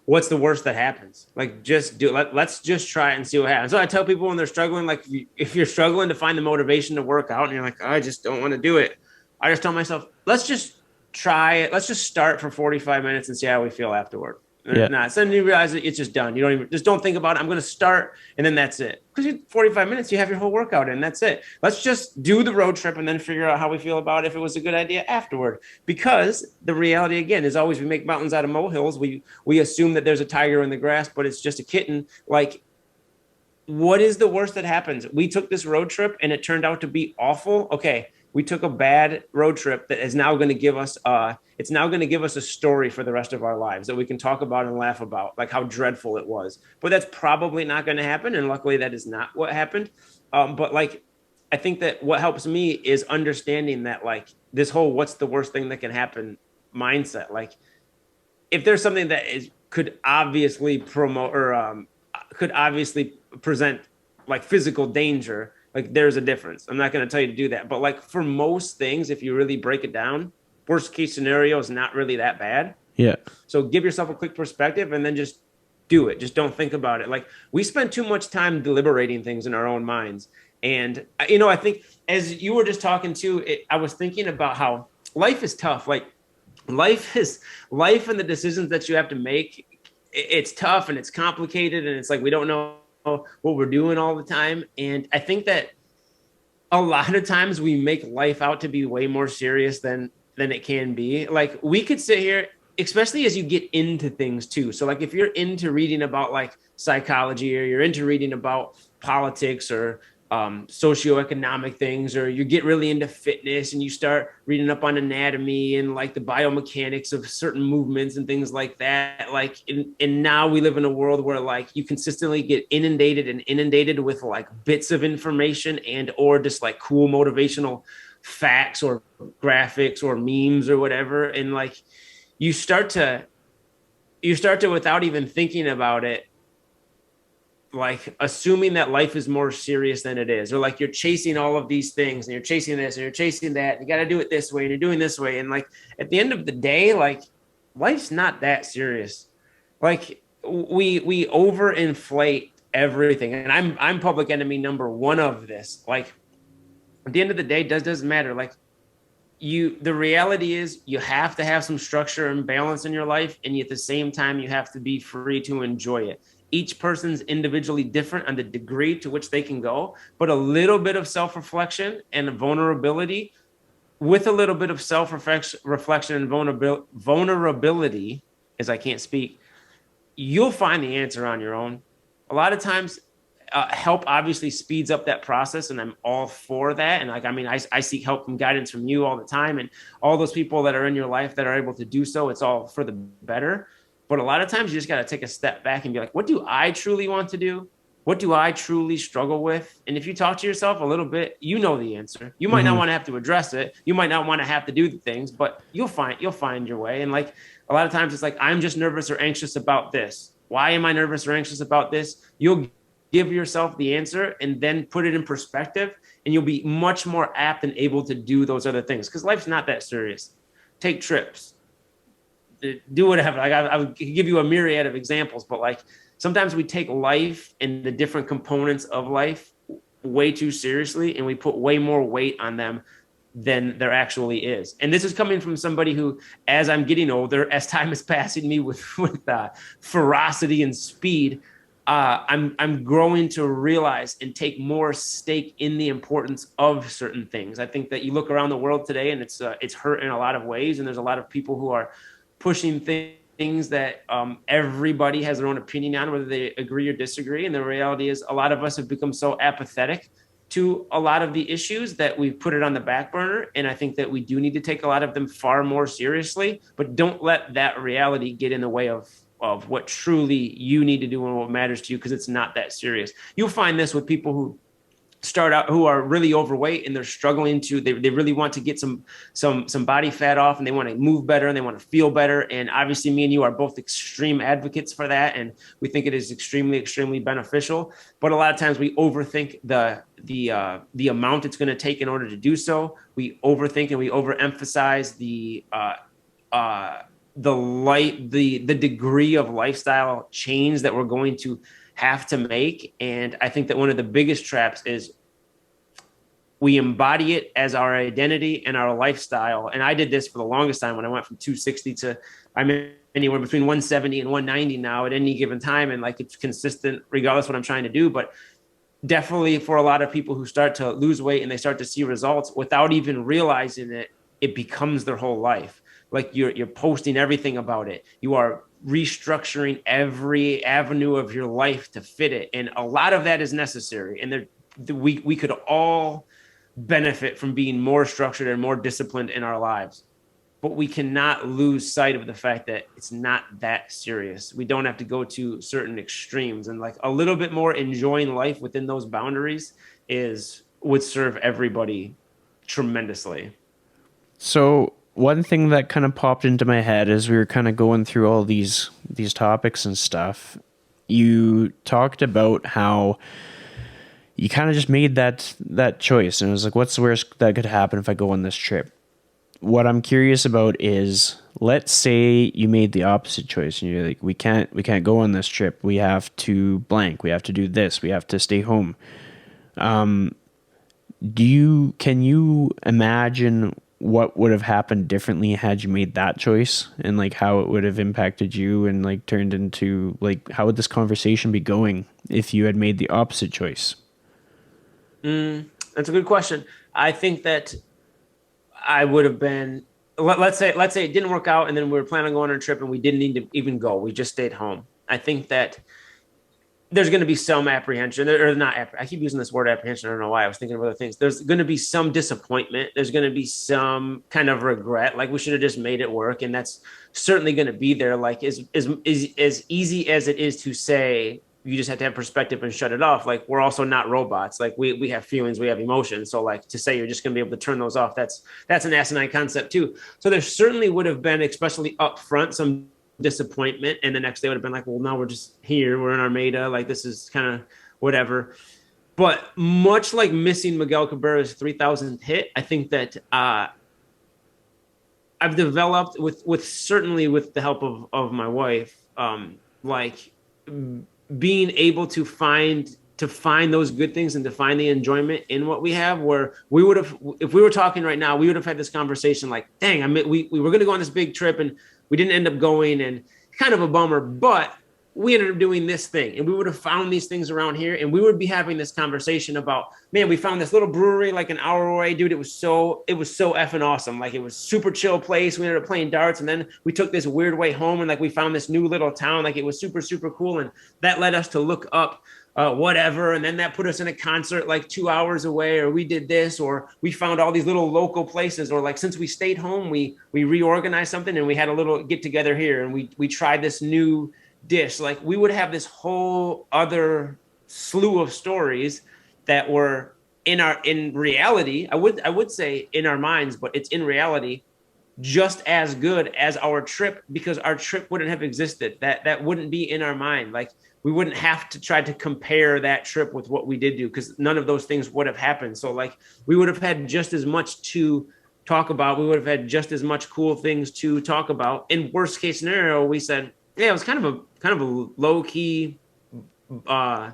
what's the worst that happens? Like, just do it. Let's just try it and see what happens. So I tell people when they're struggling, like, if you're struggling to find the motivation to work out and you're like, I just don't want to do it, I just tell myself, let's just try it. Let's just start for 45 minutes and see how we feel afterward. Yeah. So then you realize that it's just done. You don't think about it. I'm going to start, and then that's it. Because 45 minutes, you have your whole workout in. That's it. Let's just do the road trip and then figure out how we feel about it, if it was a good idea afterward. Because the reality, again, is always we make mountains out of molehills. We assume that there's a tiger in the grass, but it's just a kitten. Like, what is the worst that happens? We took this road trip and it turned out to be awful. Okay, we took a bad road trip that is now going to give us a story for the rest of our lives that we can talk about and laugh about, like how dreadful it was. But that's probably not going to happen, and luckily that is not what happened. But like, I think that what helps me is understanding that, like, this whole what's the worst thing that can happen mindset. Like, if there's something that could obviously promote or could obviously present like physical danger, like, there's a difference. I'm not going to tell you to do that. But like, for most things, if you really break it down, worst case scenario is not really that bad. Yeah. So give yourself a quick perspective and then just do it. Just don't think about it. Like, we spend too much time deliberating things in our own minds. And, I think as you were just talking I was thinking about how life is tough. Like, life and the decisions that you have to make, it's tough and it's complicated. And it's like, we don't know what we're doing all the time. And I think that a lot of times we make life out to be way more serious than it can be. Like, we could sit here, especially as you get into things too. So like, if you're into reading about like psychology, or you're into reading about politics or socioeconomic things, or you get really into fitness and you start reading up on anatomy and like the biomechanics of certain movements and things like that. Like, and now we live in a world where like you consistently get inundated with like bits of information and or just like cool motivational facts or graphics or memes or whatever. And like, you start to without even thinking about it, like, assuming that life is more serious than it is, or like you're chasing all of these things and you're chasing this and you're chasing that, and you got to do it this way and you're doing this way. And like, at the end of the day, like, life's not that serious. Like, we overinflate everything. And I'm public enemy number one of this. Like, at the end of the day, doesn't matter. Like, the reality is you have to have some structure and balance in your life. And at the same time, you have to be free to enjoy it. Each person's individually different on the degree to which they can go, but a little bit of self-reflection and vulnerability, with a little bit of self-reflection and vulnerability, as I can't speak, you'll find the answer on your own. A lot of times, help obviously speeds up that process, and I'm all for that. And like, I mean, I seek help and guidance from you all the time, and all those people that are in your life that are able to do so, it's all for the better. But a lot of times you just got to take a step back and be like, what do I truly want to do? What do I truly struggle with? And if you talk to yourself a little bit, you know the answer. You might not want to have to address it. You might not want to have to do the things, but you'll find your way. And like, a lot of times it's like, I'm just nervous or anxious about this. Why am I nervous or anxious about this? You'll give yourself the answer and then put it in perspective, and you'll be much more apt and able to do those other things, because life's not that serious. Take trips. Do whatever. Like, I would give you a myriad of examples, but like, sometimes we take life and the different components of life way too seriously, and we put way more weight on them than there actually is. And this is coming from somebody who, as I'm getting older, as time is passing me with ferocity and speed, I'm growing to realize and take more stake in the importance of certain things. I think that you look around the world today, and it's hurt in a lot of ways, and there's a lot of people who are pushing things that everybody has their own opinion on, whether they agree or disagree. And the reality is, a lot of us have become so apathetic to a lot of the issues that we've put it on the back burner. And I think that we do need to take a lot of them far more seriously, but don't let that reality get in the way of what truly you need to do and what matters to you, because it's not that serious. You'll find this with people who start out, who are really overweight, and they're struggling to, they really want to get some body fat off, and they want to move better and they want to feel better. And obviously me and you are both extreme advocates for that, and we think it is extremely beneficial. But a lot of times we overthink the amount it's going to take in order to do so. We overthink and we overemphasize the degree of lifestyle change that we're going to have to make. And I think that one of the biggest traps is we embody it as our identity and our lifestyle. And I did this for the longest time when I went from 260 to, I'm anywhere between 170 and 190 now at any given time. And like, it's consistent regardless of what I'm trying to do. But definitely for a lot of people who start to lose weight and they start to see results without even realizing it, it becomes their whole life. Like you're posting everything about it. You are restructuring every avenue of your life to fit it. And a lot of that is necessary. And we could all benefit from being more structured and more disciplined in our lives. But we cannot lose sight of the fact that it's not that serious. We don't have to go to certain extremes, and like a little bit more enjoying life within those boundaries would serve everybody tremendously. So one thing that kind of popped into my head as we were kind of going through all these topics and stuff, you talked about how you kind of just made that choice, and it was like, what's the worst that could happen if I go on this trip? What I'm curious about is, let's say you made the opposite choice and you're like, we can't go on this trip. We have to blank. We have to do this. We have to stay home. Can you imagine what would have happened differently had you made that choice, and like how it would have impacted you, and like turned into like, how would this conversation be going if you had made the opposite choice? That's a good question. I think that I would have been, let's say it didn't work out, and then we were planning on going on a trip and we didn't need to even go. We just stayed home. I think that there's going to be some apprehension, or not. I keep using this word apprehension. I don't know why. I was thinking of other things. There's going to be some disappointment. There's going to be some kind of regret. Like, we should have just made it work. And that's certainly going to be there. Like, as easy as it is to say, you just have to have perspective and shut it off. Like, we're also not robots. Like, we have feelings, we have emotions. So like, to say you're just going to be able to turn those off, that's an asinine concept too. So there certainly would have been, especially up front, some disappointment. And the next day would have been like, well, now we're just here. We're in Armada. Like, this is kind of whatever. But much like missing Miguel Cabrera's 3,000th hit, I think that I've developed certainly with the help of my wife, like being able to find those good things and to find the enjoyment in what we have, where we would have, if we were talking right now, we would have had this conversation like, dang, we were going to go on this big trip and we didn't end up going, and kind of a bummer, but we ended up doing this thing, and we would have found these things around here, and we would be having this conversation about, man, we found this little brewery like an hour away, dude. It was so effing awesome. Like, it was super chill place. We ended up playing darts, and then we took this weird way home, and like, we found this new little town. Like, it was super cool. And that led us to look up whatever. And then that put us in a concert like 2 hours away, or we did this, or we found all these little local places, or like, since we stayed home, we reorganized something and we had a little get together here, and we tried this new dish. Like, we would have this whole other slew of stories that were in reality, I would say in our minds, but it's in reality just as good as our trip, because our trip wouldn't have existed. That wouldn't be in our mind. Like, we wouldn't have to try to compare that trip with what we did do, because none of those things would have happened. So like, we would have had just as much to talk about. We would have had just as much cool things to talk about. In worst case scenario, we said, yeah, it was kind of a low key uh,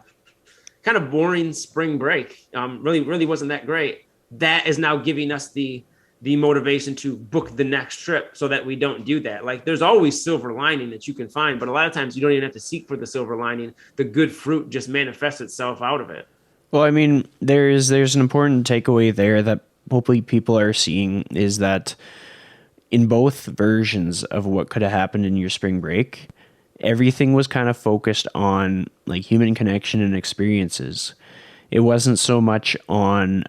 kind of boring spring break, really wasn't that great. That is now giving us the motivation to book the next trip so that we don't do that. Like there's always silver lining that you can find, but a lot of times you don't even have to seek for the silver lining. The good fruit just manifests itself out of it. Well, I mean, there's an important takeaway there that hopefully people are seeing is that in both versions of what could have happened in your spring break, everything was kind of focused on like human connection and experiences. It wasn't so much on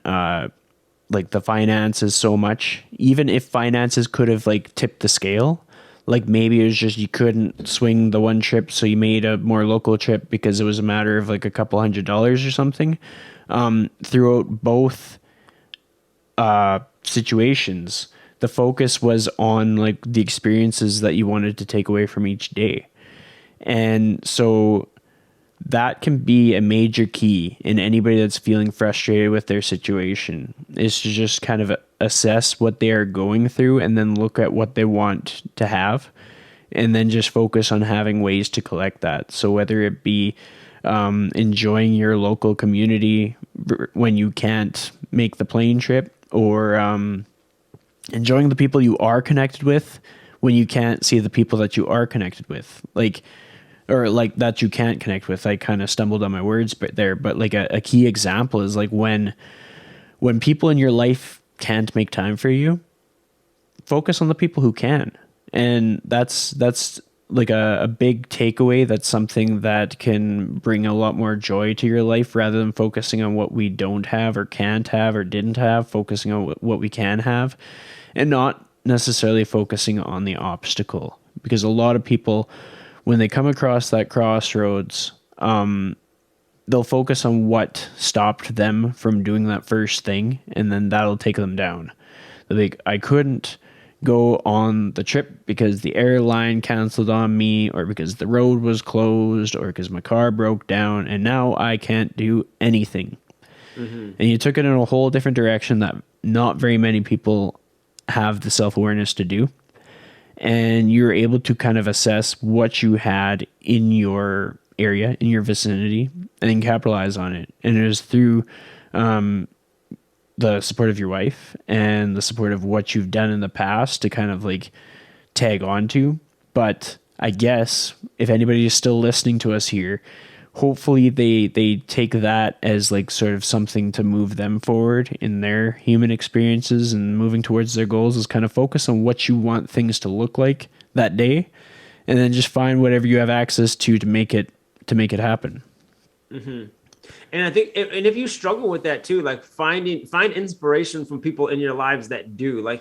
like the finances so much. Even if finances could have like tipped the scale, like maybe it was just you couldn't swing the one trip, so you made a more local trip because it was a matter of like a couple $100 or something. Throughout both situations, the focus was on like the experiences that you wanted to take away from each day. And so that can be a major key in anybody that's feeling frustrated with their situation is to just kind of assess what they are going through and then look at what they want to have and then just focus on having ways to collect that. So whether it be enjoying your local community when you can't make the plane trip or enjoying the people you are connected with when you can't see the people that you are connected with. Like, or like that you can't connect with. I kind of stumbled on my words but like a key example is like when people in your life can't make time for you, focus on the people who can. And that's like a big takeaway. That's something that can bring a lot more joy to your life rather than focusing on what we don't have or can't have or didn't have, focusing on what we can have and not necessarily focusing on the obstacle. Because a lot of people, when they come across that crossroads, they'll focus on what stopped them from doing that first thing, and then that'll take them down. They're like, I couldn't go on the trip because the airline canceled on me, or because the road was closed, or because my car broke down, and now I can't do anything. Mm-hmm. And you took it in a whole different direction that not very many people have the self-awareness to do. And you're able to kind of assess what you had in your area, in your vicinity, and then capitalize on it. And it is through the support of your wife and the support of what you've done in the past to kind of like tag onto. But I guess if anybody is still listening to us here, hopefully they take that as like sort of something to move them forward in their human experiences and moving towards their goals is kind of focus on what you want things to look like that day, and then just find whatever you have access to make it happen. Mm-hmm. And I think, if you struggle with that too, like find inspiration from people in your lives that do a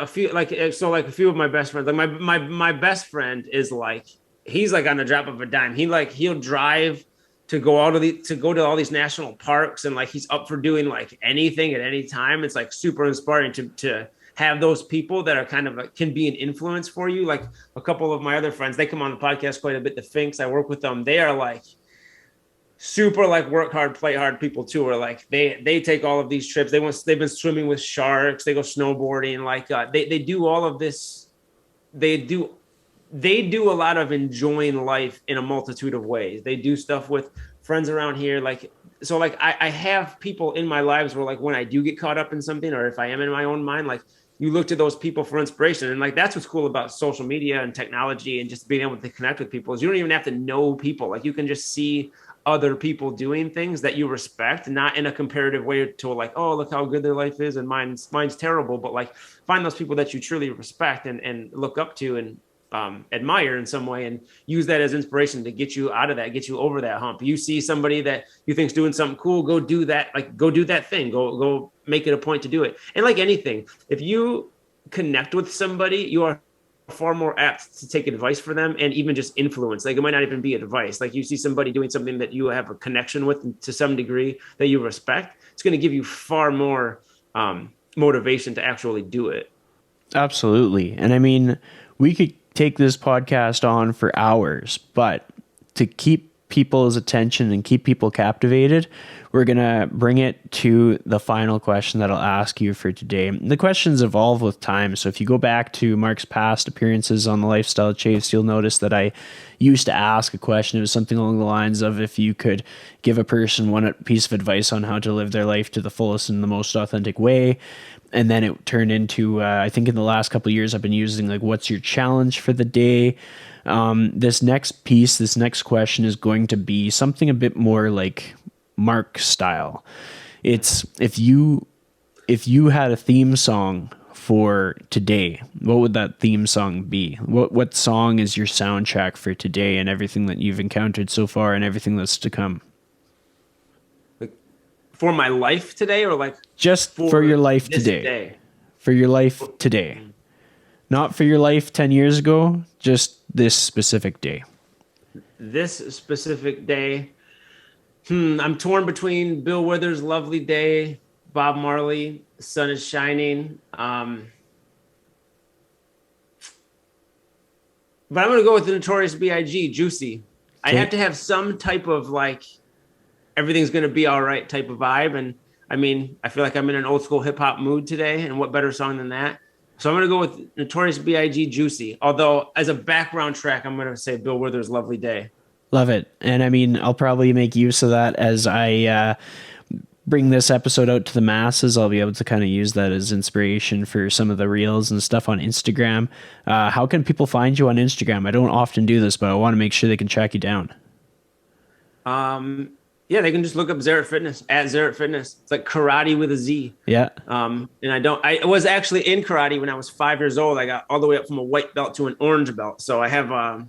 few of my best friends, like my best friend is like, he's like on the drop of a dime. He'll drive to go to all these national parks, and like he's up for doing like anything at any time. It's like super inspiring to have those people that are kind of like, can be an influence for you. Like a couple of my other friends, they come on the podcast quite a bit. The Finks, I work with them. They are like super like work hard, play hard people too. Or like they take all of these trips. They've been swimming with sharks. They go snowboarding. Like they do all of this. They do a lot of enjoying life in a multitude of ways. They do stuff with friends around here. Like, so like I have people in my lives where like when I do get caught up in something, or if I am in my own mind, like you look to those people for inspiration. And like, that's what's cool about social media and technology and just being able to connect with people is you don't even have to know people. Like you can just see other people doing things that you respect, not in a comparative way to like, oh, look how good their life is and mine's terrible. But like find those people that you truly respect and look up to and admire in some way, and use that as inspiration to get you out of that, get you over that hump. You see somebody that you think's doing something cool, go do that. Like go do that thing, go make it a point to do it. And like anything, if you connect with somebody, you are far more apt to take advice for them and even just influence. Like it might not even be advice. Like you see somebody doing something that you have a connection with to some degree that you respect, it's going to give you far more motivation to actually do it. Absolutely. And I mean, we could take this podcast on for hours, but to keep people's attention and keep people captivated, we're going to bring it to the final question that I'll ask you for today. The questions evolve with time. So if you go back to Mark's past appearances on the Lifestyle Chase, you'll notice that I used to ask a question. It was something along the lines of, if you could give a person one piece of advice on how to live their life to the fullest in the most authentic way. And then it turned into, I think in the last couple of years, I've been using like, what's your challenge for the day? This next question is going to be something a bit more like Mark style. It's if you had a theme song for today, what would that theme song be? What song is your soundtrack for today and everything that you've encountered so far and everything that's to come? Like for my life today, or like just for your life today? Day? For your life today. Not for your life 10 years ago, just this specific day. This specific day. I'm torn between Bill Withers' Lovely Day, Bob Marley, The Sun is Shining. But I'm going to go with the Notorious B.I.G., Juicy. Okay. I have to have some type of like, everything's going to be all right type of vibe. And I mean, I feel like I'm in an old school hip hop mood today. And what better song than that? So I'm going to go with Notorious B.I.G. Juicy. Although as a background track, I'm going to say Bill Withers' Lovely Day. Love it. And I mean, I'll probably make use of that as I bring this episode out to the masses. I'll be able to kind of use that as inspiration for some of the reels and stuff on Instagram. How can people find you on Instagram? I don't often do this, but I want to make sure they can track you down. Yeah, they can just look up Zarate Fitness, at Zarate Fitness. It's like karate with a Z. Yeah. And I was actually in karate when I was 5 years old. I got all the way up from a white belt to an orange belt. So I have a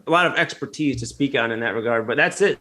lot of expertise to speak on in that regard, but that's it.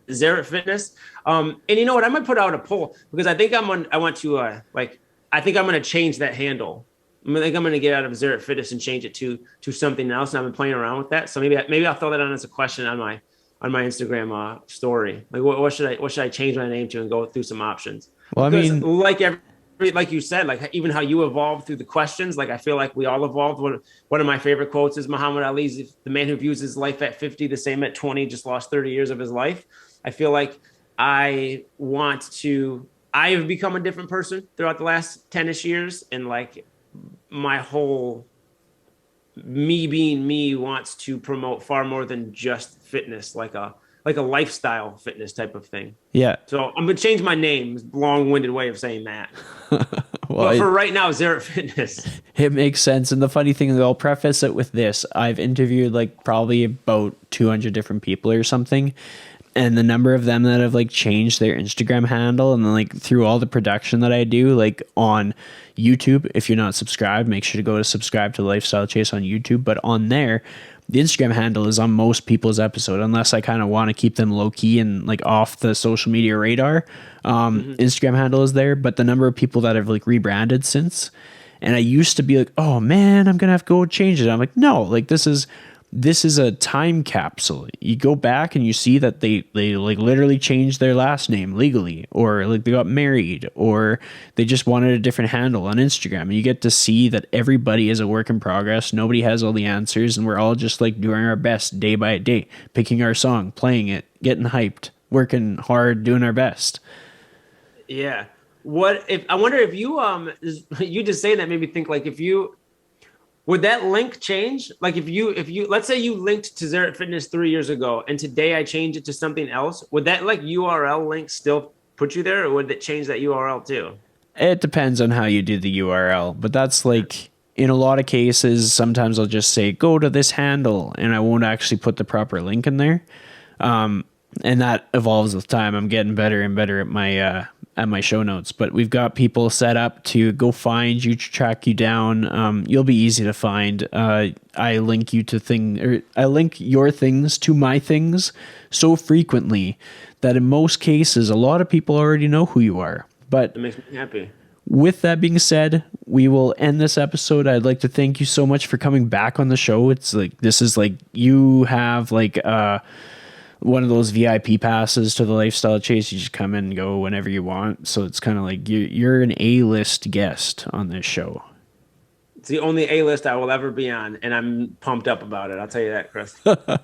Zarate Fitness. And you know what? I might put out a poll because I think I think I'm going to change that handle. I think I'm going to get out of Zarate Fitness and change it to something else. And I've been playing around with that. So maybe I'll throw that on as a question on my Instagram story. Like what should I change my name to and go through some options? Well, because I mean, like you said, like even how you evolved through the questions, like I feel like we all evolved. One of my favorite quotes is Muhammad Ali's, "The man who views his life at 50 the same at 20 just lost 30 years of his life." I feel like I have become a different person throughout the last 10-ish years, and like my whole me being me wants to promote far more than just fitness, like a lifestyle fitness type of thing. Yeah. So I'm going to change my name. Long-winded way of saying that. Well, but for right now, Zarate Fitness. It makes sense. And the funny thing is, I'll preface it with this. I've interviewed like probably about 200 different people or something. And the number of them that have like changed their Instagram handle, and then like through all the production that I do, like on YouTube, if you're not subscribed, make sure to go to subscribe to Lifestyle Chase on YouTube. But on there, the Instagram handle is on most people's episode, unless I kind of want to keep them low key and like off the social media radar. Instagram handle is there, but the number of people that have like rebranded since, and I used to be like, oh man, I'm gonna have to go change it. I'm like, no, like this is a time capsule. You go back and you see that they like literally changed their last name legally, or like they got married, or they just wanted a different handle on Instagram. And you get to see that everybody is a work in progress. Nobody has all the answers, and we're all just like doing our best day by day, picking our song, playing it, getting hyped, working hard, doing our best. Yeah. I wonder if you just saying that made me think, like, would that link change? Like if you let's say you linked to Zarate Fitness 3 years ago and today I change it to something else, would that like URL link still put you there, or would it change that URL too? It depends on how you do the URL, but that's like in a lot of cases, sometimes I'll just say go to this handle and I won't actually put the proper link in there. And that evolves with time. I'm getting better and better at my show notes, but we've got people set up to go find you, to track you down. You'll be easy to find. I link your things to my things so frequently that in most cases, a lot of people already know who you are. But it makes me happy. With that being said, we will end this episode. I'd like to thank you so much for coming back on the show. It's like, this is like, you have like, one of those VIP passes to the Lifestyle Chase. You just come in and go whenever you want. So it's kind of like you're an A-list guest on this show. It's the only A-list I will ever be on, and I'm pumped up about it. I'll tell you that, Chris. Thanks.